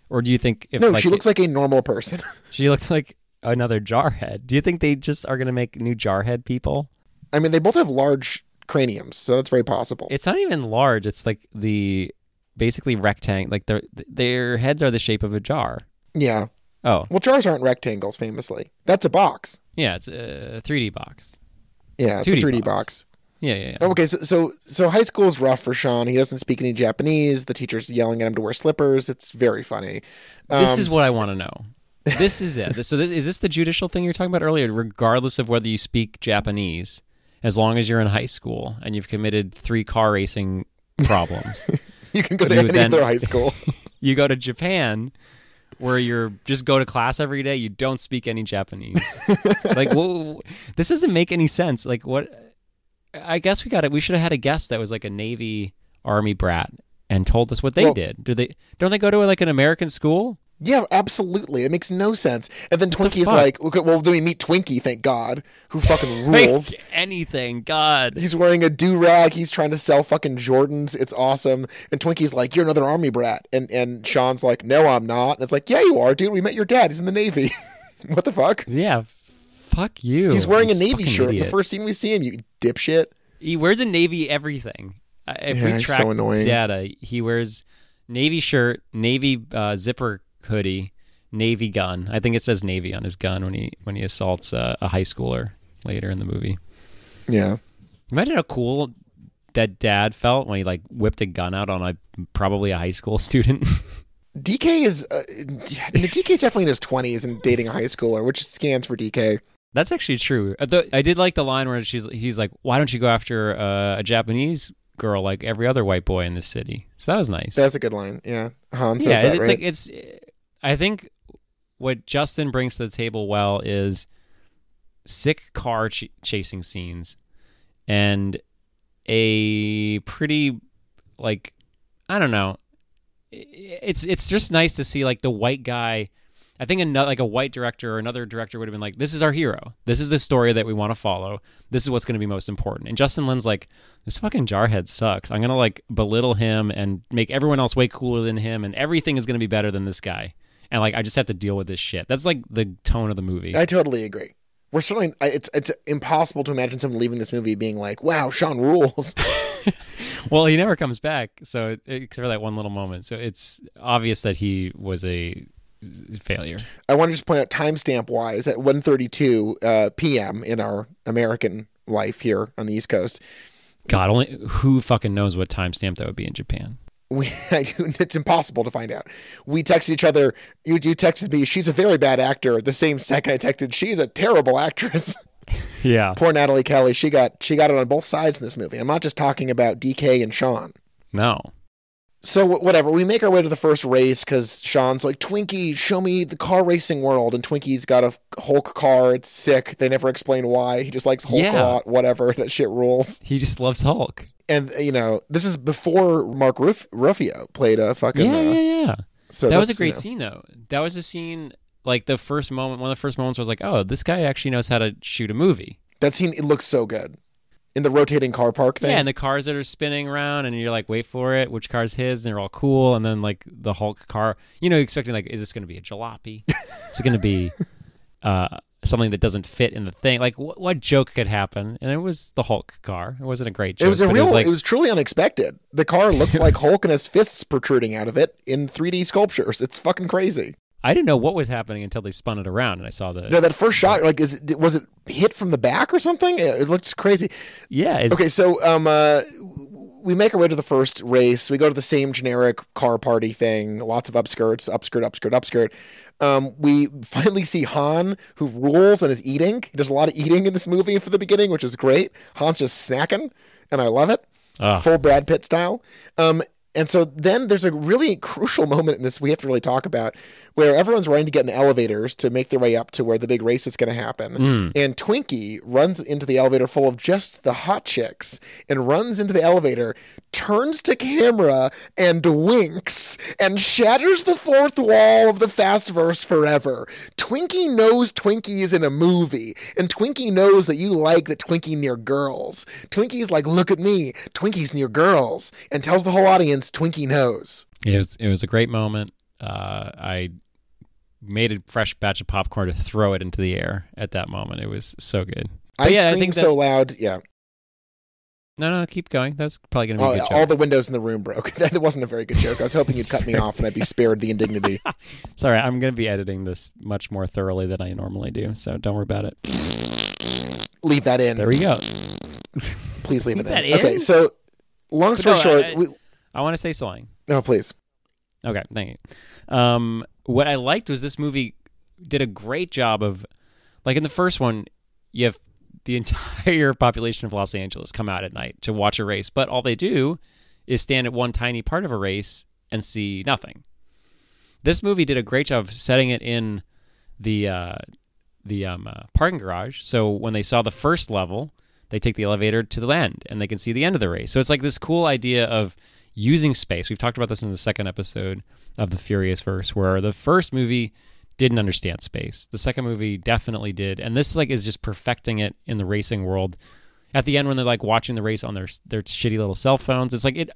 Or do you think if No, she looks like a normal person. She looks like another Jarhead. Do you think they just are going to make new Jarhead people? I mean, they both have large craniums, so that's very possible. It's not even large. It's like basically rectangle. Like their heads are the shape of a jar. Yeah. Oh. Well, jars aren't rectangles, famously. That's a box. Yeah, it's a 3D box. Yeah, it's a 3D box. Yeah. Okay, so high school is rough for Sean. He doesn't speak any Japanese. The teacher's yelling at him to wear slippers. It's very funny. This is what I want to know. This is it. So is this the judicial thing you were talking about earlier? Regardless of whether you speak Japanese, as long as you're in high school and you've committed 3 car racing problems, you can go to any other high school. You go to Japan, where you're just go to class every day. You don't speak any Japanese. Like, this doesn't make any sense. Like, what? I guess we should have had a guest that was like a Navy Army brat and told us what they did. Don't they go to like an American school? Yeah, absolutely. It makes no sense. And then Twinkie's like, okay, well, then we meet Twinkie, thank God, who fucking rules. Anything, God. He's wearing a do-rag. He's trying to sell fucking Jordans. It's awesome. And Twinkie's like, you're another Army brat. And Sean's like, no, I'm not. And it's like, yeah, you are, dude. We met your dad. He's in the Navy. What the fuck? Yeah, fuck you. He's wearing a Navy shirt. Idiot. The first scene we see him, you dipshit. He wears a Navy everything. If we track so annoying. data, he wears Navy shirt, Navy zipper hoodie, Navy gun. I think it says Navy on his gun when he assaults a high schooler later in the movie. Yeah. Imagine how cool that dad felt when he like whipped a gun out on probably a high school student. DK is DK's definitely in his 20s and dating a high schooler, which scans for DK. That's actually true. I did like the line where he's like, "Why don't you go after a Japanese girl like every other white boy in this city?" So that was nice. That's a good line. Yeah, Han says that, right? I think what Justin brings to the table well is sick car chasing scenes and a pretty, like, I don't know. It's just nice to see like the white guy. I think a white director or another director would have been like, this is our hero. This is the story that we want to follow. This is what's going to be most important. And Justin Lin's like, this fucking jarhead sucks. I'm going to like belittle him and make everyone else way cooler than him. And everything is going to be better than this guy. And like, I just have to deal with this shit. That's like the tone of the movie. I totally agree. We're certainly, it's impossible to imagine someone leaving this movie being like, wow, Sean rules. Well, he never comes back. So except for that one little moment. So it's obvious that he was a failure. I want to just point out timestamp wise at 1:32 p.m. in our American life here on the East Coast. God, only who fucking knows what timestamp that would be in Japan. It's impossible to find out. We texted each other. You texted me, she's a very bad actor. The same second I texted, she's a terrible actress. Yeah. Poor Natalie Kelly. She got it on both sides in this movie. I'm not just talking about DK and Sean. No. So whatever, we make our way to the first race because Sean's like, Twinkie, show me the car racing world. And Twinkie's got a Hulk car. It's sick. They never explain why. He just likes Hulk a lot. Whatever. That shit rules. He just loves Hulk. And, this is before Mark Ruffalo played a fucking... Yeah. So that was a great scene, though. That was a scene, like one of the first moments where I was like, oh, this guy actually knows how to shoot a movie. That scene, it looks so good. In the rotating car park thing? Yeah, and the cars that are spinning around, and you're like, wait for it, which car's his, and they're all cool, and then, like, the Hulk car, expecting, like, is this going to be a jalopy? Is it going to be something that doesn't fit in the thing? Like, what joke could happen? And it was the Hulk car. It wasn't a great joke. It was truly unexpected. The car looks like Hulk and has fists protruding out of it in 3D sculptures. It's fucking crazy. I didn't know what was happening until they spun it around, and I saw the... No, that first shot, like, was it hit from the back or something? It looked crazy. Yeah. Okay, so we make our way to the first race. We go to the same generic car party thing. Lots of upskirt. We finally see Han, who rules and is eating. There's a lot of eating in this movie for the beginning, which is great. Han's just snacking, and I love it. Full Brad Pitt style. And so then there's a really crucial moment in this we have to really talk about where everyone's running to get in elevators to make their way up to where the big race is going to happen. And Twinkie runs into the elevator full of just the hot chicks and runs into the elevator, turns to camera and winks and shatters the fourth wall of the Fastverse forever. Twinkie knows Twinkie is in a movie, and Twinkie knows that you like that Twinkie near girls. Twinkie's like, look at me, Twinkie's near girls, and tells the whole audience Twinkie knows. It was a great moment. I made a fresh batch of popcorn to throw it into the air at that moment. It was so good. I screamed so loud. Yeah. No, keep going. That's probably going to be a good joke. All the windows in the room broke. That wasn't a very good joke. I was hoping you'd cut me off and I'd be spared the indignity. Sorry, I'm going to be editing this much more thoroughly than I normally do, so don't worry about it. Leave that in. There we go. Please leave it that in. in? Okay, so long story short... I want to say something. No, please. Okay, thank you. What I liked was this movie did a great job of, like in the first one, you have the entire population of Los Angeles come out at night to watch a race, but all they do is stand at one tiny part of a race and see nothing. This movie did a great job of setting it in the parking garage, so when they saw the first level, they take the elevator to the end, and they can see the end of the race. So it's like this cool idea of using space. We've talked about this in the second episode of the Furiousverse, where the first movie didn't understand space. The second movie definitely did, and this like is just perfecting it in the racing world. At the end, when they're like watching the race on their shitty little cell phones, it's like it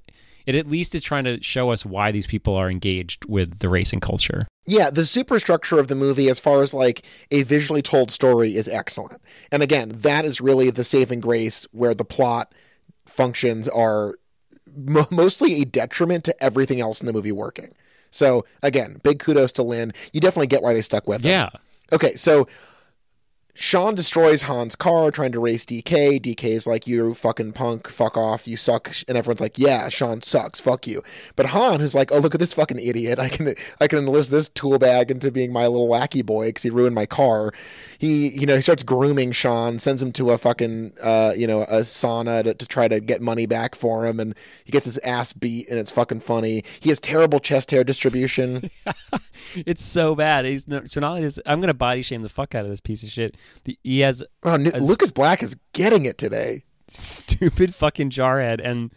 at least is trying to show us why these people are engaged with the racing culture. Yeah, the superstructure of the movie as far as like a visually told story is excellent. And again, that is really the saving grace where the plot functions are mostly a detriment to everything else in the movie working. So again, big kudos to Lin. You definitely get why they stuck with him. Yeah. Okay, so Sean destroys Han's car trying to race DK. DK's like, you fucking punk, fuck off, you suck. And everyone's like, yeah, Sean sucks, fuck you. But Han, who's like, oh, look at this fucking idiot. I can enlist this tool bag into being my little lackey boy because he ruined my car. He starts grooming Sean, sends him to a fucking, a sauna to try to get money back for him. And he gets his ass beat and it's fucking funny. He has terrible chest hair distribution. It's so bad. So not only is I'm going to body shame the fuck out of this piece of shit. He has Lucas Black is getting it today. Stupid fucking jarhead and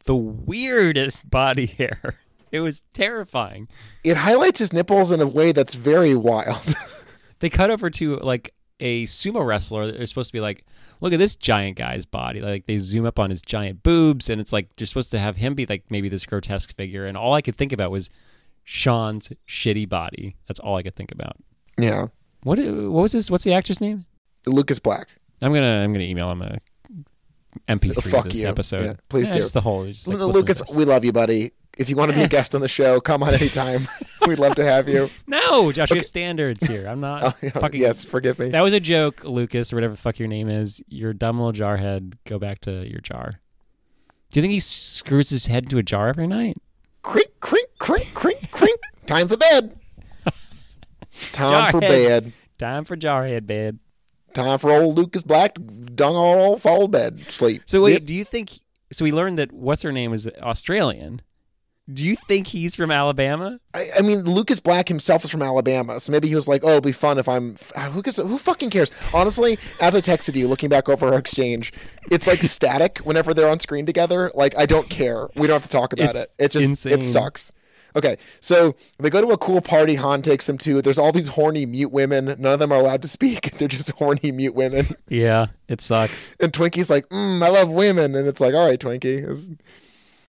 the weirdest body hair. It was terrifying. It highlights his nipples in a way that's very wild. They cut over to like a sumo wrestler. They're supposed to be like, look at this giant guy's body. Like they zoom up on his giant boobs, and it's like you're supposed to have him be like maybe this grotesque figure. And all I could think about was Sean's shitty body. That's all I could think about. Yeah. What was this? What's the actor's name? Lucas Black. I'm gonna email him a MP3 Fuck of this you. episode. Yeah, please do. Just the whole. Just like, Lucas, we love you, buddy. If you want to be a guest on the show, come on anytime. We'd love to have you. No, Josh, we have standards here. I'm not fucking. Yes, forgive me. That was a joke, Lucas, or whatever the fuck your name is. You're a dumb little jarhead. Go back to your jar. Do you think he screws his head into a jar every night? Crink, crink, crink, crink, crink. Time for bed. Time for bed. Time for jarhead bed. Time for old Lucas Black to dung on old fall bed sleep. So wait, do you think... So we learned that what's her name is Australian. Do you think he's from Alabama? I mean, Lucas Black himself is from Alabama, so maybe he was like, oh, it'll be fun if I'm... Who fucking cares? Honestly, as I texted you, looking back over our exchange, it's like static whenever they're on screen together. Like, I don't care. We don't have to talk about it. It just... insane. It sucks. Okay, so they go to a cool party Han takes them to. There's all these horny mute women. None of them are allowed to speak. They're just horny mute women. Yeah, it sucks. And Twinkie's like, I love women. And it's like, all right, Twinkie.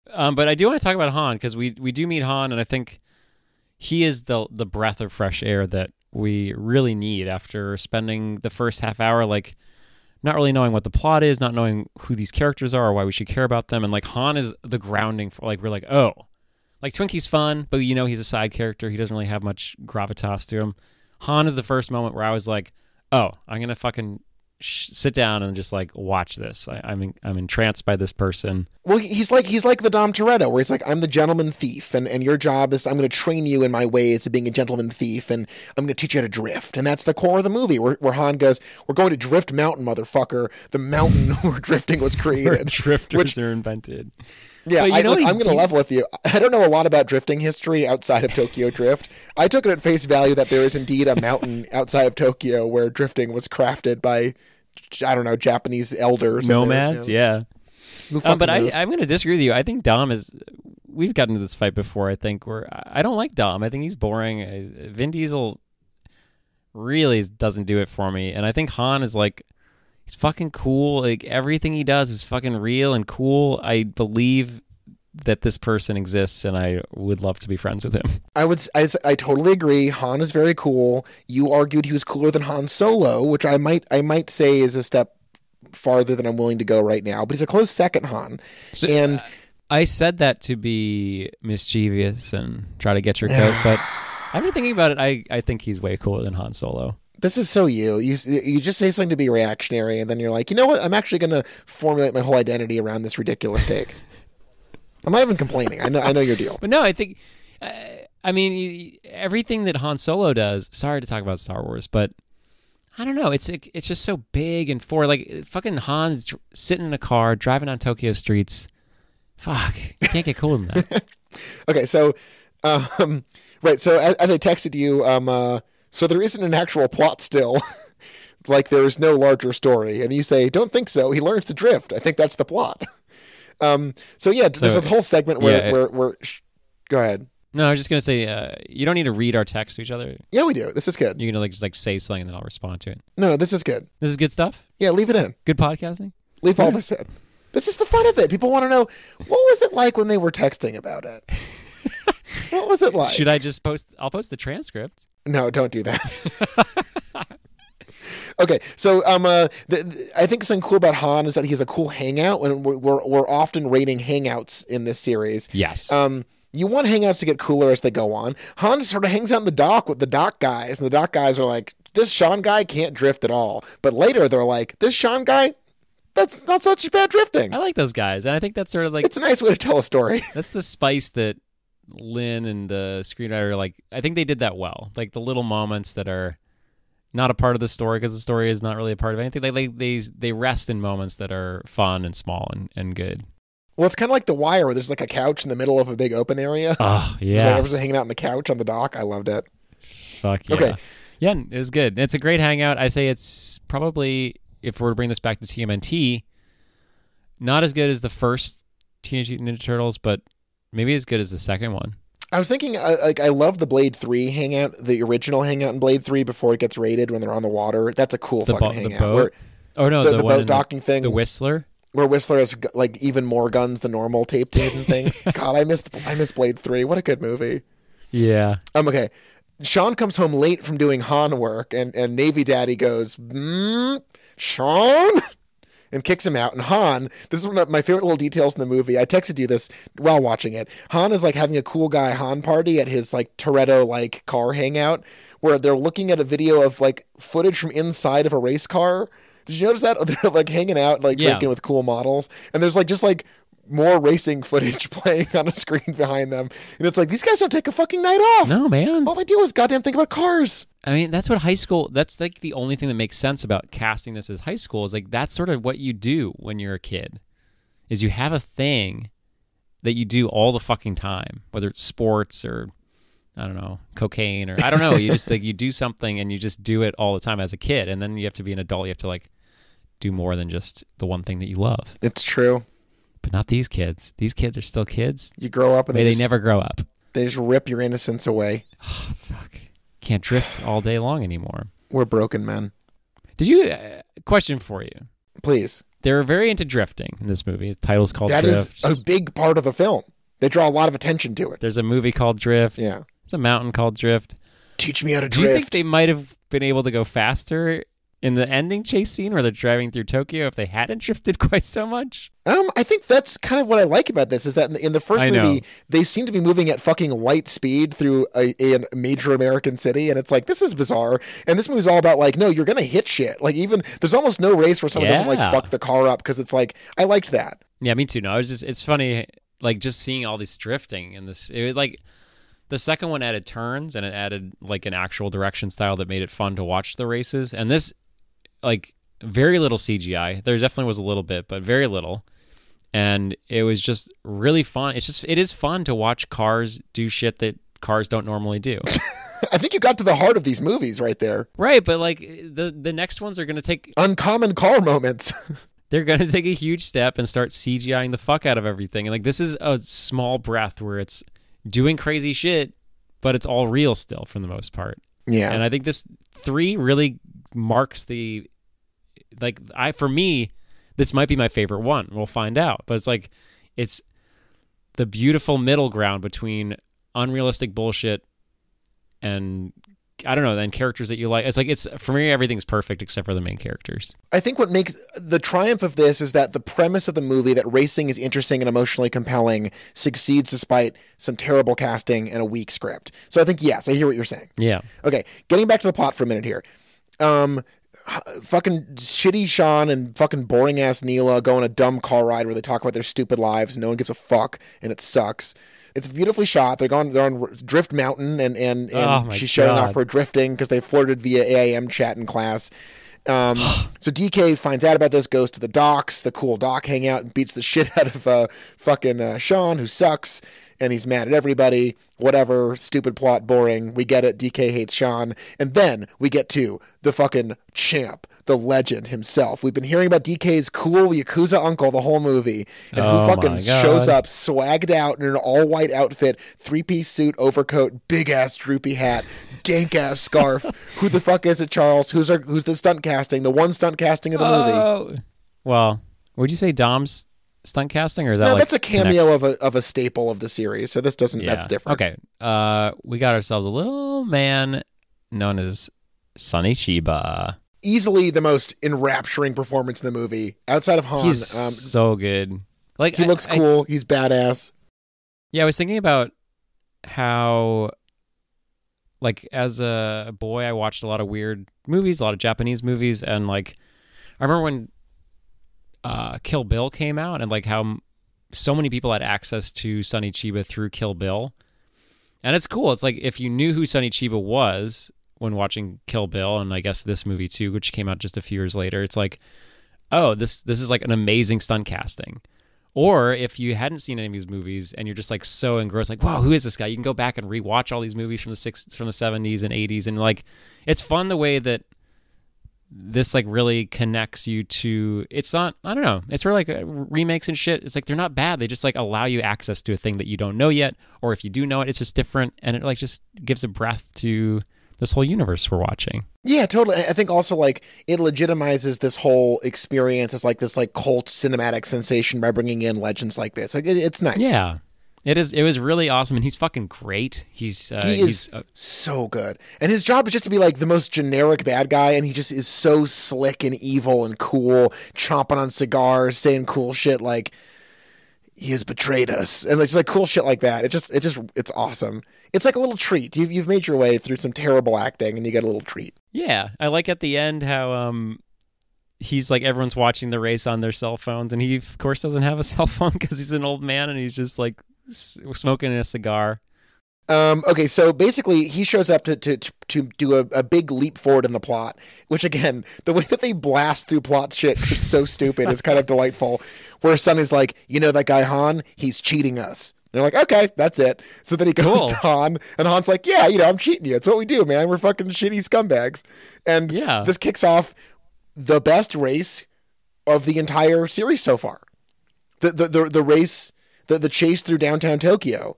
But I do want to talk about Han, because we do meet Han, and I think he is the breath of fresh air that we really need after spending the first half hour, like, not really knowing what the plot is, not knowing who these characters are or why we should care about them. And, like, Han is the grounding for, like, we're like, oh. Like, Twinkie's fun, but he's a side character. He doesn't really have much gravitas to him. Han is the first moment where I was like, oh, I'm going to fucking sit down and just, like, watch this. I'm entranced by this person. Well, he's like the Dom Toretto, where he's like, I'm the gentleman thief, and your job is I'm going to train you in my ways of being a gentleman thief, and I'm going to teach you how to drift. And that's the core of the movie, where Han goes, we're going to Drift Mountain, motherfucker. The mountain where drifting was created. Where drifters are invented. Yeah, I'm going to level with you. I don't know a lot about drifting history outside of Tokyo Drift. I took it at face value that there is indeed a mountain outside of Tokyo where drifting was crafted by, I don't know, Japanese elders. Nomads, yeah. But I'm going to disagree with you. I think Dom is... We've gotten into this fight before, I think, where I don't like Dom. I think he's boring. Vin Diesel really doesn't do it for me. And I think Han is like... He's fucking cool. Like, everything he does is fucking real and cool. I believe that this person exists, and I would love to be friends with him. I totally agree. Han is very cool. You argued he was cooler than Han Solo, which I might say is a step farther than I'm willing to go right now. But he's a close second, Han. So, and I said that to be mischievous and try to get your goat, but after thinking about it, I think he's way cooler than Han Solo. This is so you. You just say something to be reactionary, and then you're like, you know what? I'm actually going to formulate my whole identity around this ridiculous take. I'm not even complaining. I know your deal. But no, I think, I mean, everything that Han Solo does. Sorry to talk about Star Wars, but I don't know. It's just so big and like fucking Han's sitting in a car driving on Tokyo streets. Fuck, you can't get cooler than that. Okay, so, right. So as I texted you, so there isn't an actual plot still. Like there's no larger story, and you say, "Don't think so." He learns to drift. I think that's the plot. So yeah, there's a whole segment where go ahead. No, I was just gonna say you don't need to read our text to each other. Yeah, we do. This is good. You're gonna just say something, and then I'll respond to it. No, this is good. This is good stuff. Yeah, leave it in. Good podcasting. Leave all this in. This is the fun of it. People want to know, what was it like when they were texting about it? What was it like? Should I just post? I'll post the transcript. No, don't do that. Okay, so I think something cool about Han is that he has a cool hangout. When we're often rating hangouts in this series. Yes. You want hangouts to get cooler as they go on. Han sort of hangs out in the dock with the dock guys, and the dock guys are like, this Sean guy can't drift at all. But later they're like, this Sean guy, that's not such bad drifting. I like those guys, and I think that's sort of like... It's a nice way to tell a story. That's the spice that Lynn and the screenwriter, like, I think they did that well. Like, the little moments that are not a part of the story, because the story is not really a part of anything. They rest in moments that are fun and small and good. Well, it's kind of like The Wire, where there's like a couch in the middle of a big open area. Oh, yeah. Like everyone's hanging out on the couch on the dock. I loved it. Fuck yeah. Okay. Yeah, it was good. It's a great hangout. I say it's probably, if we're to bring this back to TMNT, not as good as the first Teenage Mutant Ninja Turtles, but maybe as good as the second one. I was thinking, I love the Blade 3 hangout, the original hangout in Blade 3 before it gets raided when they're on the water. That's a cool fucking hangout. The boat? The boat docking thing. The Whistler? Where Whistler has like even more guns than normal taped in and things. God, I miss Blade 3. What a good movie. Yeah. Okay. Sean comes home late from doing Han work, and Navy Daddy goes, Sean? And kicks him out. And Han, this is one of my favorite little details in the movie. I texted you this while watching it. Han is like having a cool guy Han party at his like Toretto like car hangout, where they're looking at a video of like footage from inside of a race car. Did you notice that? They're like hanging out, like drinking with cool models, and there's like just like more racing footage playing on a screen behind them, and it's like, these guys don't take a fucking night off. No, man. All they do is goddamn think about cars. I mean, that's what high school. That's like the only thing that makes sense about casting this as high school is like that's sort of what you do when you're a kid, is you have a thing that you do all the fucking time, whether it's sports or I don't know, cocaine or I don't know. You just like you do something and you just do it all the time as a kid, and then you have to be an adult. You have to like do more than just the one thing that you love. It's true. But not these kids. These kids are still kids. You grow up and they never grow up. They just rip your innocence away. Oh, fuck. Can't drift all day long anymore. We're broken men. Did you... question for you. Please. They're very into drifting in this movie. The title's called Drift. That is a big part of the film. They draw a lot of attention to it. There's a movie called Drift. Yeah. There's a mountain called Drift. Teach me how to drift. Do you think they might have been able to go faster in the ending chase scene where they're driving through Tokyo if they hadn't drifted quite so much? I think that's kind of what I like about this, is that in the first movie, they seem to be moving at fucking light speed through a major American city, and it's like, this is bizarre. And this movie's all about like, no, you're going to hit shit. Like even, there's almost no race where someone doesn't like fuck the car up, because it's like, I liked that. Yeah, me too. No, it's funny, like just seeing all this drifting and this, it was like, the second one added turns, and it added like an actual direction style that made it fun to watch the races. And this, like, very little CGI. There definitely was a little bit, but very little. And it was just really fun. It is fun to watch cars do shit that cars don't normally do. I think you got to the heart of these movies right there. Right, but like the next ones are going to take uncommon car moments. They're going to take a huge step and start CGIing the fuck out of everything. And like this is a small breath where it's doing crazy shit, but it's all real still for the most part. Yeah. And I think this 3 really marks the, like, for me, this might be my favorite one. We'll find out. But it's like, it's the beautiful middle ground between unrealistic bullshit and, I don't know, then characters that you like. It's like, for me, everything's perfect except for the main characters. I think what makes the triumph of this is that the premise of the movie, that racing is interesting and emotionally compelling, succeeds despite some terrible casting and a weak script. So I think, yes, I hear what you're saying. Yeah. Okay, getting back to the plot for a minute here. Fucking shitty Sean and fucking boring ass Neela go on a dumb car ride where they talk about their stupid lives. No one gives a fuck, and it sucks. It's beautifully shot. They're on Drift Mountain, and she's showing off her drifting because they flirted via AIM chat in class. So DK finds out about this, goes to the docks, the cool dock hangout, and beats the shit out of fucking Sean, who sucks, and he's mad at everybody. Whatever, stupid plot, boring. We get it. DK hates Sean. And then we get to the fucking champ, the legend himself. We've been hearing about DK's cool Yakuza uncle the whole movie, and who fucking shows up swagged out in an all-white outfit, three-piece suit, overcoat, big-ass droopy hat, dank-ass scarf. Who the fuck is it, Charles? Who's the stunt casting? The one stunt casting of the movie? Well, would you say Dom's stunt casting, or is that that's a cameo of a staple of the series, so this doesn't that's different. Okay. We got ourselves a little man known as Sonny Chiba. Easily the most enrapturing performance in the movie outside of Han. He's so good. Like, he looks cool. He's badass. Yeah, I was thinking about how, like, as a boy, I watched a lot of weird movies, a lot of Japanese movies, and like I remember when Kill Bill came out, and like how so many people had access to Sonny Chiba through Kill Bill. And it's cool. It's like if you knew who Sonny Chiba was when watching Kill Bill, and I guess this movie too, which came out just a few years later, it's like, oh, this is like an amazing stunt casting. Or if you hadn't seen any of these movies and you're just like so engrossed, like, wow, who is this guy? You can go back and rewatch all these movies from the 70s and 80s, and like it's fun the way that this like really connects you to, it's not, I don't know, it's sort of like remakes and shit. It's like they're not bad, they just like allow you access to a thing that you don't know yet, or if you do know it, it's just different, and it like just gives a breath to this whole universe we're watching. Yeah, totally. I think also like it legitimizes this whole experience as like this like cult cinematic sensation by bringing in legends like this. Like it's nice. Yeah. It is. It was really awesome, and he's fucking great. He is so good, and his job is just to be like the most generic bad guy, and he just is so slick and evil and cool, chomping on cigars, saying cool shit like he has betrayed us, and like just like cool shit like that. It's awesome. It's like a little treat. You've made your way through some terrible acting, and you get a little treat. Yeah, I like at the end how he's like, everyone's watching the race on their cell phones, and he of course doesn't have a cell phone because he's an old man, and he's just like smoking a cigar. Okay, so basically he shows up to do a big leap forward in the plot, which again, the way that they blast through plot shit, 'cause it's so stupid, is kind of delightful, where Sonny's like, you know that guy Han? He's cheating us. And they're like, okay, that's it. So then he goes to Han, and Han's like, yeah, I'm cheating you. It's what we do, man. We're fucking shitty scumbags. And this kicks off the best race of the entire series so far. The race, the chase through downtown Tokyo.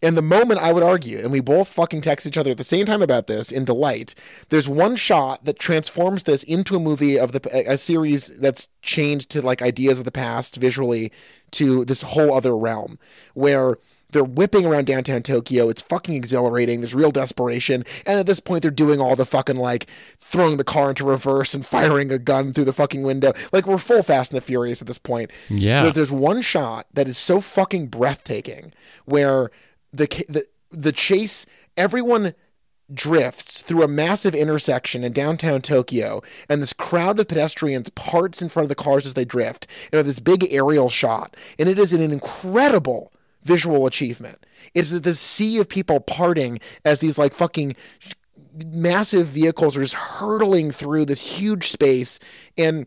And the moment, I would argue, and we both fucking text each other at the same time about this in delight, there's one shot that transforms this into a movie of a series that's changed to like ideas of the past visually to this whole other realm where they're whipping around downtown Tokyo. It's fucking exhilarating. There's real desperation. And at this point, they're doing all the fucking like throwing the car into reverse and firing a gun through the fucking window. Like we're full Fast and the Furious at this point. Yeah. There's one shot that is so fucking breathtaking where the chase, everyone drifts through a massive intersection in downtown Tokyo, and this crowd of pedestrians parts in front of the cars as they drift, and this big aerial shot, and it is an incredible visual achievement. It's this sea of people parting as these like fucking massive vehicles are just hurtling through this huge space, and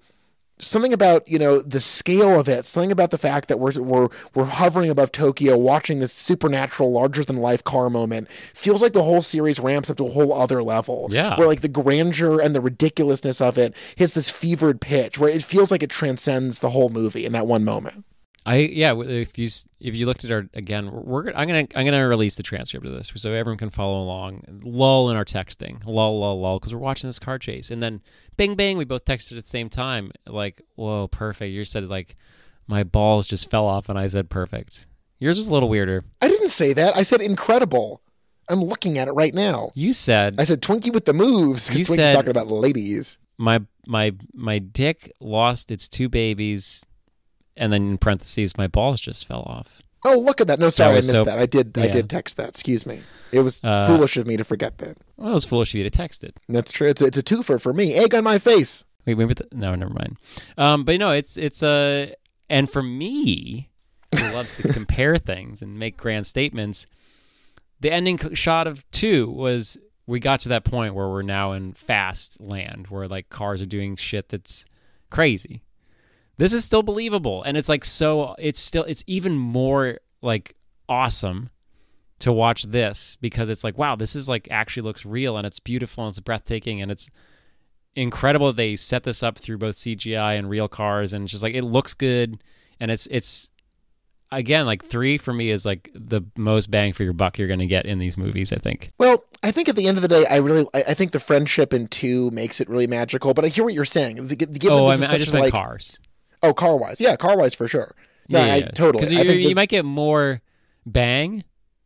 something about, the scale of it, something about the fact that we're hovering above Tokyo, watching this supernatural, larger than life car moment, feels like the whole series ramps up to a whole other level. Yeah. Where like the grandeur and the ridiculousness of it hits this fevered pitch where it feels like it transcends the whole movie in that one moment. If you looked at our again, I'm gonna release the transcript of this so everyone can follow along. Lull in our texting, lull, because we're watching this car chase, and then bing bang, we both texted at the same time. Like, whoa, perfect. You said like my balls just fell off, and I said perfect. Yours was a little weirder. I didn't say that. I said incredible. I'm looking at it right now. You said I said Twinkie with the moves because Twinkie's talking about ladies. My dick lost its two babies. And then in parentheses, my balls just fell off. Oh, look at that. No, sorry, I was missed that. I did yeah. text that. Excuse me. It was foolish of me to forget that. Well, it was foolish of you to text it. That's true. It's a twofer for me. Egg on my face. Wait, no, never mind. But no, it's and for me, who loves to compare things and make grand statements, the ending shot of 2 was we got to that point where we're now in fast land, where like cars are doing shit that's crazy. This is still believable, and it's like it's even more like awesome to watch this because it's like, wow, this is like actually looks real, and it's beautiful, and it's breathtaking, and it's incredible that they set this up through both CGI and real cars, and it's just like it looks good, and it's again like 3 for me is like the most bang for your buck you're going to get in these movies, I think. Well, I think at the end of the day, I think the friendship in 2 makes it really magical. But I hear what you're saying. I just meant cars. Oh, car-wise. Yeah, car-wise for sure. No, yeah. Totally. Because you might get more bang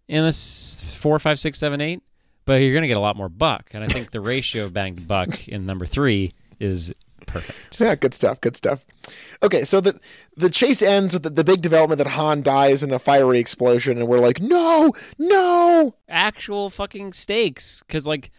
in this 4, 5, 6, 7, 8, but you're going to get a lot more buck. And I think the ratio of bang to buck in number 3 is perfect. Yeah, good stuff. Okay, so the chase ends with the big development that Han dies in a fiery explosion, and we're like, no! Actual fucking stakes. Because, like,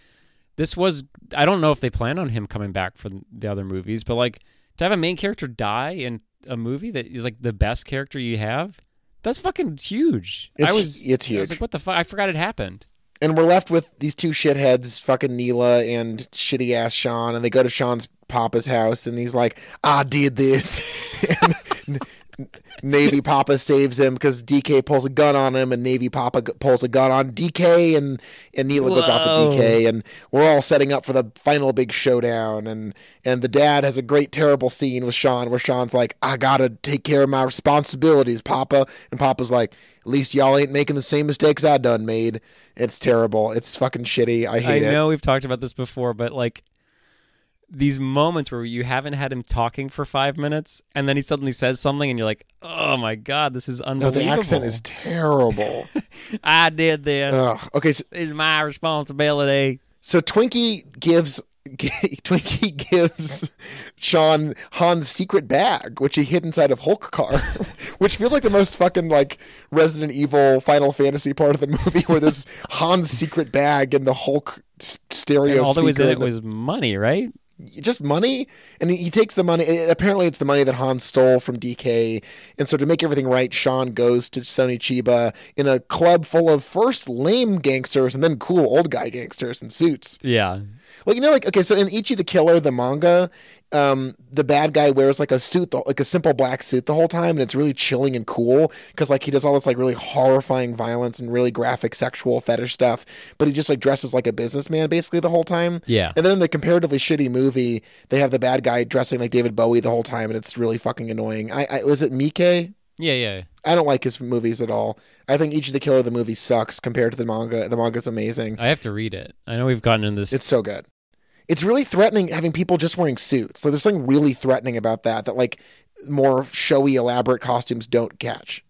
this was... I don't know if they plan on him coming back for the other movies, but, like, to have a main character die in a movie that is like the best character you have, that's fucking huge. It's huge. I was like, what the fuck? I forgot it happened. And we're left with these 2 shitheads, fucking Neela and shitty ass Sean, and they go to Sean's papa's house, and he's like, I did this. And Navy Papa saves him because DK pulls a gun on him, and Navy Papa pulls a gun on DK, and Neela goes off to DK, and we're all setting up for the final big showdown, and the dad has a great terrible scene with Sean where Sean's like, I gotta take care of my responsibilities, Papa, and Papa's like, at least y'all ain't making the same mistakes I done made. It's terrible. It's fucking shitty. I hate it. I know we've talked about this before, but like these moments where you haven't had him talking for 5 minutes and then he suddenly says something and you're like, oh my God, this is unbelievable. No, the accent is terrible. I did this. Okay. So, it's my responsibility. So Twinkie gives Sean Han's secret bag, which he hid inside of Hulk car, which feels like the most fucking like Resident Evil Final Fantasy part of the movie, where there's Han's secret bag and the Hulk stereo. And all speaker that was in it was money, right? Just money, and he takes the money. Apparently, it's the money that Han stole from DK, and so to make everything right, Sean goes to Sonny Chiba in a club full of first lame gangsters and then cool old guy gangsters in suits. Yeah. Like, like, okay, so in Ichi the Killer, the manga, the bad guy wears like a suit, like a simple black suit the whole time, and it's really chilling and cool because like he does all this like really horrifying violence and really graphic sexual fetish stuff, but he just like dresses like a businessman basically the whole time. Yeah. And then in the comparatively shitty movie, they have the bad guy dressing like David Bowie the whole time, and it's really fucking annoying. Was it Mike? Yeah. I don't like his movies at all. I think Ichi the Killer, the movie, sucks compared to the manga. The manga's amazing. I have to read it. I know we've gotten into this. It's so good. It's really threatening having people just wearing suits. So there's something really threatening about that like more showy, elaborate costumes don't catch.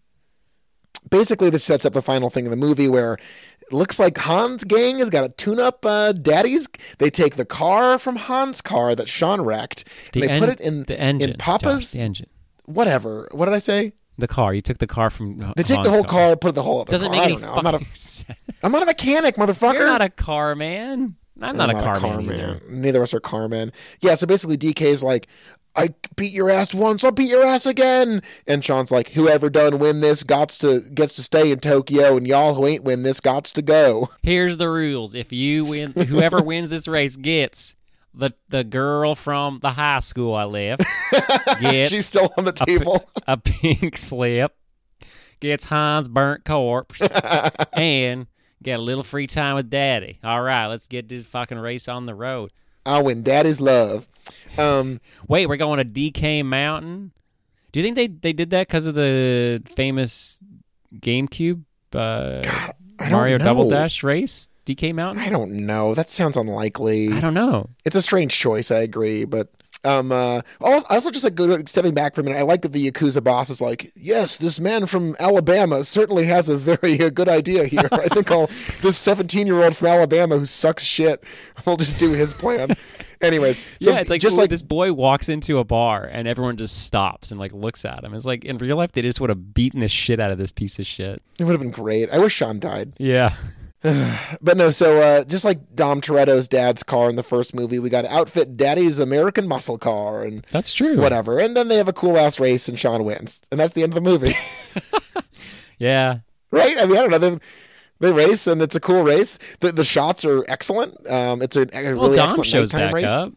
Basically, this sets up the final thing in the movie where it looks like Han's gang has got to tune up Daddy's. They take the car from Han's car that Sean wrecked, and they put it in the engine, in Papa's... Josh, the engine. Whatever. What did I say? The car. You took the car from They take the whole car, put the whole other Doesn't car. make any fucking sense. I'm not a mechanic, motherfucker. You're not a car man. I'm not a car man. Neither of us are car men. Yeah, so basically DK's like, I beat your ass once, I'll beat your ass again. And Sean's like, whoever done win this gets to stay in Tokyo, and y'all who ain't win this gots to go. Here's the rules. If you win, whoever wins this race gets the girl from the high school I left. Gets She's still on the table. A pink slip. Gets Han's burnt corpse. And get a little free time with Daddy. All right, let's get this fucking race on the road. I'll win Daddy's love. Wait, we're going to DK Mountain? Do you think they did that because of the famous GameCube God, Mario Double Dash race? DK Mountain? I don't know. That sounds unlikely. I don't know. It's a strange choice, I agree, but... also just like stepping back for a minute, I like that the Yakuza boss is like, yes, this man from Alabama certainly has a very good idea here. I think this 17-year-old from Alabama who sucks shit will just do his plan. Anyways, so yeah, it's like just like this boy walks into a bar and everyone just stops and like looks at him. It's like in real life they just would have beaten the shit out of this piece of shit. It would have been great. I wish Sean died. Yeah. But no, so just like Dom Toretto's dad's car in the first movie, we got to outfit Daddy's American muscle car and that's true. Whatever. And then they have a cool ass race and Sean wins. And that's the end of the movie. Yeah. Right? I mean, I don't know. They race and it's a cool race. The shots are excellent. It's a really Dom excellent shows nighttime back race. up.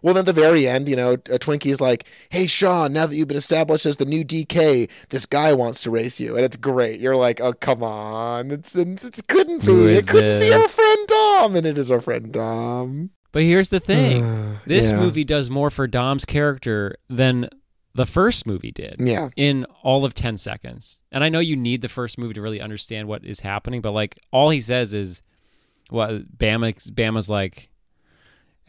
Well, then at the very end, Twinkie's like, "Hey, Sean, now that you've been established as the new DK, this guy wants to race you," and it's great. You're like, "Oh, come on! It couldn't be. It couldn't be our friend Dom," and it is our friend Dom. But here's the thing: this movie does more for Dom's character than the first movie did. Yeah. In all of 10 seconds, and I know you need the first movie to really understand what is happening, but like all he says is, "Well, Bama's like."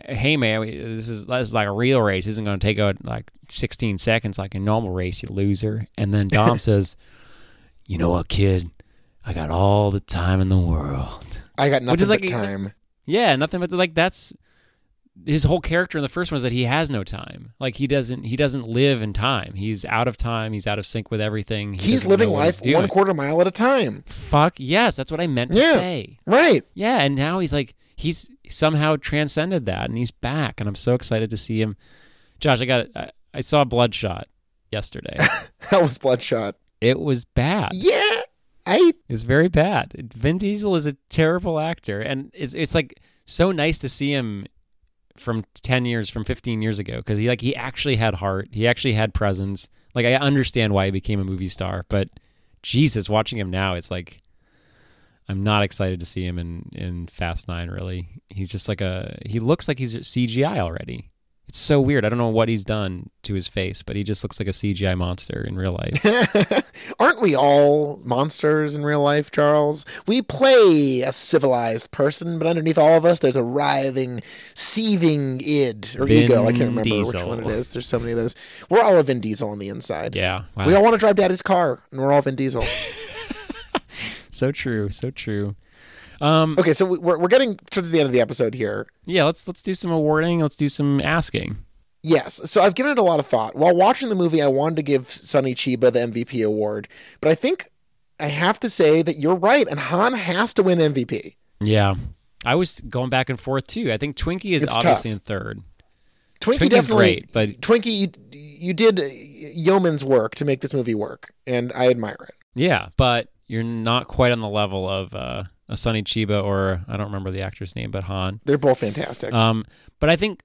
Hey man, this is like a real race. This isn't going to take out like 16 seconds like a normal race, you loser. And then Dom says, "You know what, kid? I got all the time in the world. I got nothing but time." Yeah, nothing but like that's his whole character in the first one is that he has no time. Like he doesn't live in time. He's out of time. He's out of sync with everything. He's living life 1/4 mile at a time. Fuck yes, that's what I meant to say. Right. Yeah, and now he's somehow transcended that and he's back and I'm so excited to see him. Josh, I saw Bloodshot yesterday. How was Bloodshot? It was bad. Yeah. It was very bad. Vin Diesel is a terrible actor and it's like so nice to see him from 15 years ago because he actually had heart. He actually had presence. Like I understand why he became a movie star, but Jesus, watching him now, it's like I'm not excited to see him in Fast 9, really. He's just he looks like he's CGI already. It's so weird. I don't know what he's done to his face, but he just looks like a CGI monster in real life. Aren't we all monsters in real life, Charles? We play a civilized person, but underneath all of us, there's a writhing, seething id or Vin ego. I can't remember Diesel. which one it is. There's so many of those. We're all a Vin Diesel on the inside. Yeah. Wow. We all want to drive Daddy's car, and we're all Vin Diesel. So true. So true. Okay, so we're getting towards the end of the episode here. Yeah, let's do some awarding. Let's do some asking. Yes, so I've given it a lot of thought. While watching the movie, I wanted to give Sonny Chiba the MVP award, but I think I have to say that you're right, and Han has to win MVP. Yeah, I was going back and forth too. I think Twinkie is obviously in third. Twinkie definitely great, but Twinkie, you did yeoman's work to make this movie work, and I admire it. Yeah, but you're not quite on the level of a Sonny Chiba or I don't remember the actor's name, but Han. They're both fantastic. But I think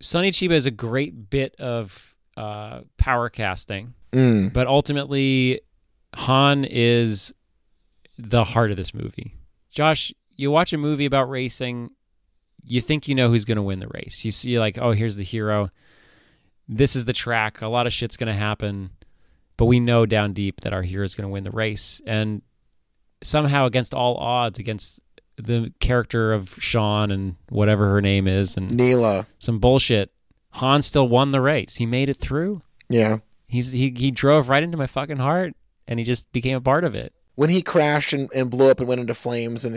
Sonny Chiba is a great bit of power casting, but ultimately Han is the heart of this movie. Josh, you watch a movie about racing, you think you know who's going to win the race. You see like, oh, here's the hero. This is the track. A lot of shit's going to happen. But we know down deep that our hero is going to win the race. And somehow against all odds, against the character of Sean and whatever her name is, and Neela, some bullshit, Han still won the race. He made it through. Yeah. He drove right into my fucking heart, and he just became a part of it. When he crashed and blew up and went into flames, and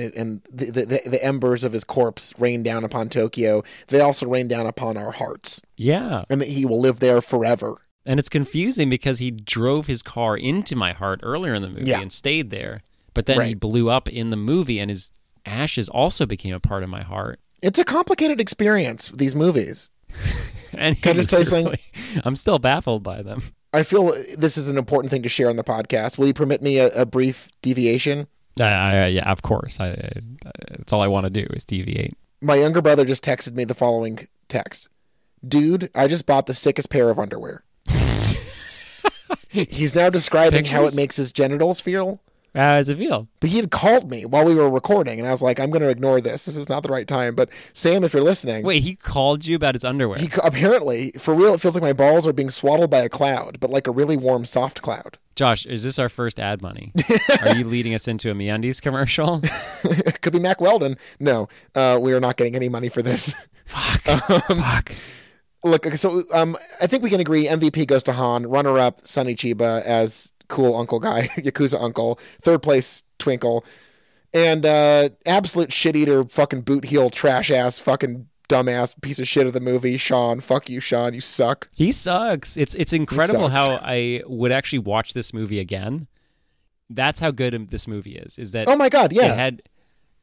the embers of his corpse rained down upon Tokyo, they also rained down upon our hearts. Yeah. And that he will live there forever. And it's confusing because he drove his car into my heart earlier in the movie and stayed there. But then he blew up in the movie and his ashes also became a part of my heart. It's a complicated experience, these movies. And can I just tell you something? I'm still baffled by them. I feel this is an important thing to share on the podcast. Will you permit me a brief deviation? Yeah, of course. That's all I want to do is deviate. My younger brother just texted me the following text. Dude, I just bought the sickest pair of underwear. He's now describing how it makes his genitals feel. How does it feel? But he had called me while we were recording, and I was like, I'm going to ignore this. This is not the right time. But Sam, if you're listening... Wait, he called you about his underwear? Apparently, for real, it feels like my balls are being swaddled by a cloud, but like a really warm, soft cloud. Josh, is this our first ad money? Are you leading us into a MeUndies commercial? Could be Mac Weldon. No, we are not getting any money for this. Fuck. Look, so I think we can agree MVP goes to Han, runner-up Sonny Chiba as cool uncle guy, Yakuza uncle, third place Twinkle, and absolute shit-eater fucking boot heel trash-ass fucking dumbass piece of shit of the movie, Sean. Fuck you, Sean. You suck. He sucks. It's incredible sucks. how I would actually watch this movie again. That's how good this movie is. Is that? Oh my God, yeah. It had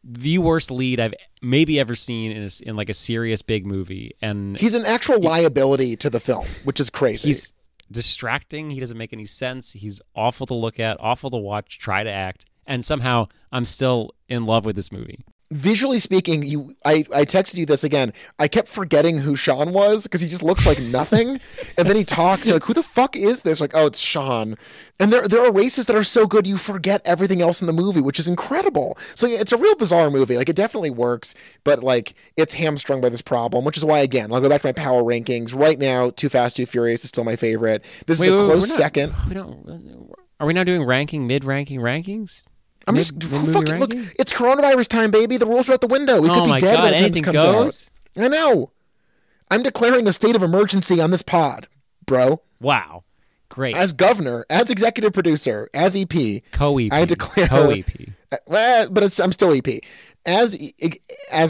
the worst lead I've maybe ever seen in like a serious big movie, and he's an actual liability to the film, which is crazy. He's distracting. He doesn't make any sense. He's awful to look at, awful to watch, try to act, and somehow I'm still in love with this movie. Visually speaking, I texted you this again. I kept forgetting who Sean was because he just looks like nothing. And then he talks, you're like, who the fuck is this? Like, oh, it's Sean. And there are races that are so good you forget everything else in the movie, which is incredible. So yeah, it's a real bizarre movie. Like, it definitely works, but like it's hamstrung by this problem, which is why, again, I'll go back to my power rankings. Right now, Too Fast, Too Furious is still my favorite. This is a close second. Are we now doing mid-ranking rankings? I'm just fucking look. It's coronavirus time, baby. The rules are out the window. We could be dead by the time this comes out. I know. I'm declaring a state of emergency on this pod, bro. Wow, great. As governor, as executive producer, as EP, co-EP, I declare co-EP. But I'm still EP. As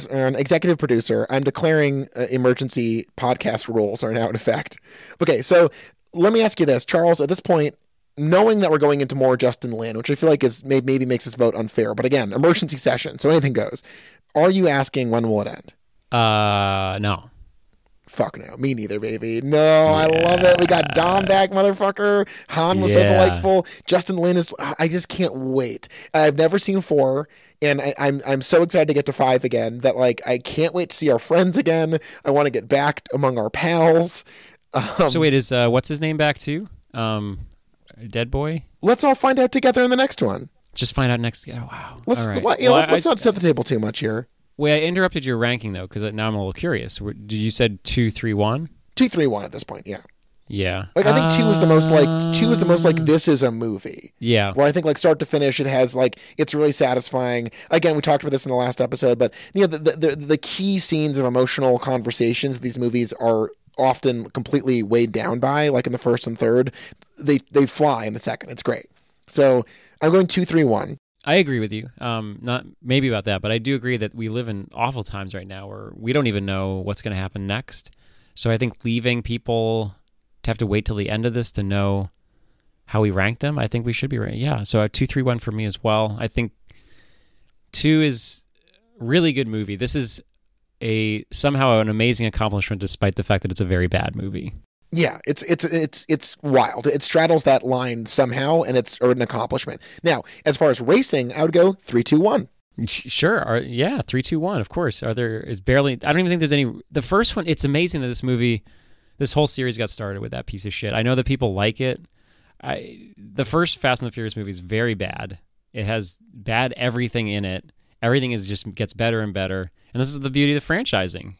an executive producer, I'm declaring emergency podcast rules are now in effect. Okay, so let me ask you this, Charles. At this point, knowing that we're going into more Justin Lin, which I feel like is maybe makes this vote unfair, but again, emergency session, so anything goes. Are you asking when will it end? No. Fuck no. Me neither, baby. No, yeah. I love it. We got Dom back, motherfucker. Han was so delightful. Justin Lin is. I just can't wait. I've never seen 4, and I'm so excited to get to 5 again. That like I can't wait to see our friends again. I want to get back among our pals. So wait, is what's his name back too? Dead Boy? Let's all find out together in the next one. Just find out next. Oh, wow. Let's not set the table too much here. Wait, I interrupted your ranking though because now I'm a little curious. Did you said 2, 3, 1? 2, 3, 1 at this point. Yeah. Yeah. Like I think 2 is the most like this is a movie. Yeah. Where I think like start to finish it has like it's really satisfying. Again, we talked about this in the last episode, but you know the key scenes of emotional conversations that these movies are often completely weighed down by, like in the first and third, they fly in the second. It's great. So I'm going 2, 3, 1. I agree with you. Not maybe about that, but I do agree that we live in awful times right now where we don't even know what's going to happen next. So I think leaving people to have to wait till the end of this to know how we rank them, I think we should be right. Yeah. So a 2, 3, 1 for me as well. I think 2 is a really good movie. This is somehow an amazing accomplishment despite the fact that it's a very bad movie. Yeah, it's wild. It straddles that line somehow, and it's an accomplishment. Now, as far as racing, I would go 3, 2, 1. Sure. 3, 2, 1. Of course. I don't even think there's any. The first one. It's amazing that this whole series got started with that piece of shit. I know that people like it. The first Fast and the Furious movie is very bad. It has bad everything in it. Everything gets better and better. And this is the beauty of the franchising.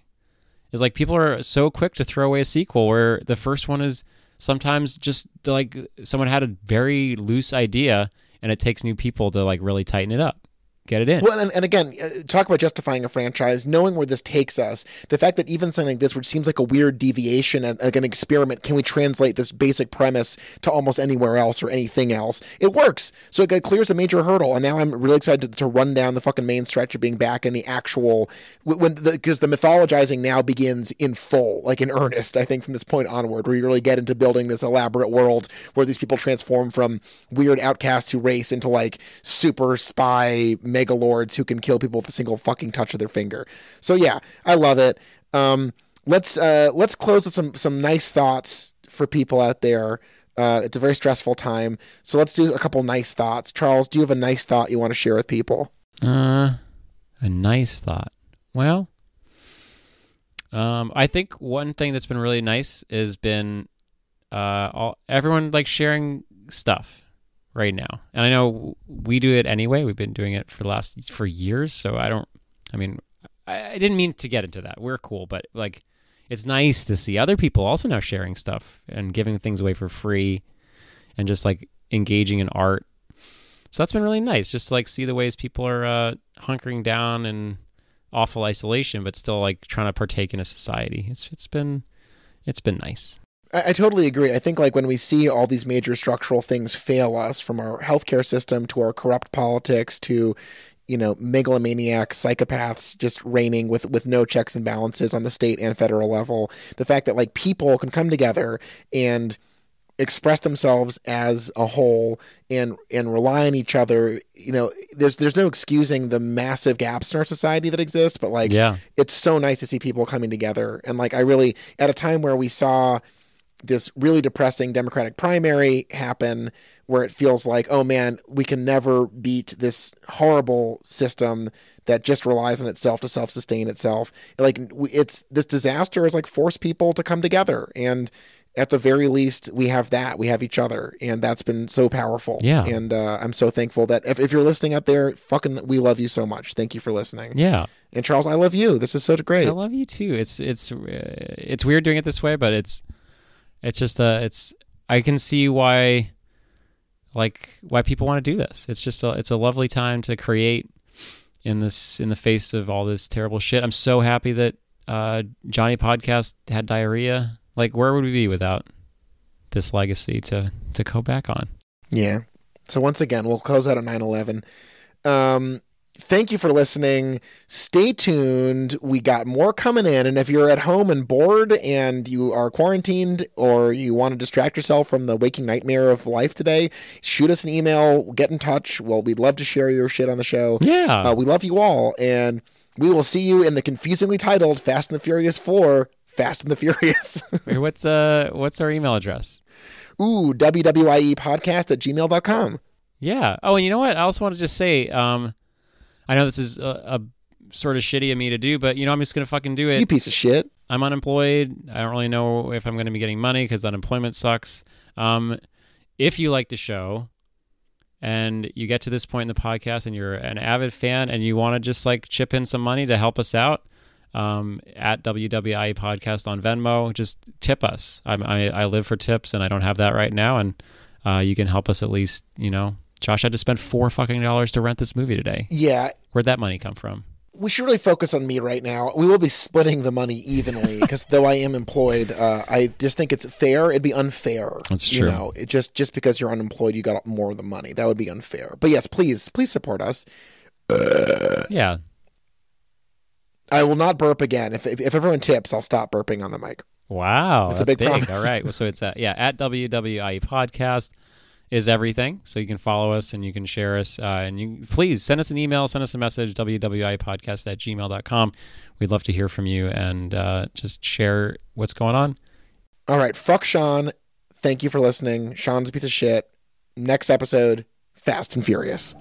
Is like people are so quick to throw away a sequel where the first one is sometimes just like someone had a very loose idea and it takes new people to like really tighten it up. Get it in. Well, and again, talk about justifying a franchise, knowing where this takes us. The fact that even something like this, which seems like a weird deviation, like an experiment, can we translate this basic premise to almost anywhere else or anything else? It works. So it clears a major hurdle. And now I'm really excited to run down the fucking main stretch of being back in the actual, because the mythologizing now begins in full, like in earnest, I think, from this point onward, where you really get into building this elaborate world where these people transform from weird outcasts who race into like super spy megalords who can kill people with a single fucking touch of their finger. So yeah, I love it. Let's close with some nice thoughts for people out there. It's a very stressful time, so let's do a couple nice thoughts. Charles, do you have a nice thought you want to share with people? A nice thought. Well, I think one thing that's been really nice has been everyone like sharing stuff right now. And I know we do it anyway. We've been doing it for years. So I didn't mean to get into that. We're cool, but like, it's nice to see other people also now sharing stuff and giving things away for free and just like engaging in art. So that's been really nice. Just to like see the ways people are hunkering down in awful isolation, but still like trying to partake in a society. It's been nice. I totally agree. I think like when we see all these major structural things fail us, from our healthcare system to our corrupt politics to megalomaniac psychopaths just reigning with no checks and balances on the state and federal level. The fact that like people can come together and express themselves as a whole and rely on each other. There's no excusing the massive gaps in our society that exist, but like, it's so nice to see people coming together. And like, I really, at a time where we saw this really depressing Democratic primary happen, where it feels like, oh man, we can never beat this horrible system that just relies on itself to self-sustain itself. Like, it's this disaster has like forced people to come together, and at the very least, we have each other, and that's been so powerful. Yeah. And I'm so thankful that if you're listening out there, we love you so much. Thank you for listening. Yeah. And Charles, I love you. This is so great. I love you too. It's weird doing it this way, but it's just I can see why people want to do this. It's just it's a lovely time to create in the face of all this terrible shit. I'm so happy that Johnny Podcast had diarrhea. Like, where would we be without this legacy to go back on? Yeah. So once again, we'll close out on 9/11. Thank you for listening. Stay tuned. We got more coming in. And if you're at home and bored and you are quarantined, or you want to distract yourself from the waking nightmare of life today, shoot us an email, get in touch. Well, we'd love to share your shit on the show. Yeah. We love you all. And we will see you in the confusingly titled Fast and the Furious 4, Fast and the Furious. Wait, what's our email address? Ooh, wwiepodcast@gmail.com. Yeah. Oh, and you know what? I also want to just say, I know this is a sort of shitty of me to do, but I'm just going to fucking do it. You piece of shit. I'm unemployed. I don't really know if I'm going to be getting money because unemployment sucks. If you like the show and you get to this point in the podcast and you're an avid fan and you want to just like chip in some money to help us out, at WWIE Podcast on Venmo, just tip us. I live for tips and I don't have that right now, and you can help us at least. Josh had to spend $4 to rent this movie today. Yeah. Where'd that money come from? We should really focus on me right now. We will be splitting the money evenly because though I am employed, I just think it's fair. It'd be unfair. That's true. Just because you're unemployed, you got more of the money. That would be unfair. But yes, please support us. Yeah. I will not burp again. If everyone tips, I'll stop burping on the mic. Wow. That's a big promise. All right. Well, so it's at WWIE Podcast is everything. So you can follow us and you can share us. And you please send us an email, send us a message, wwiepodcast@gmail.com. We'd love to hear from you and just share what's going on. All right. Fuck Sean. Thank you for listening. Sean's a piece of shit. Next episode, Fast and Furious.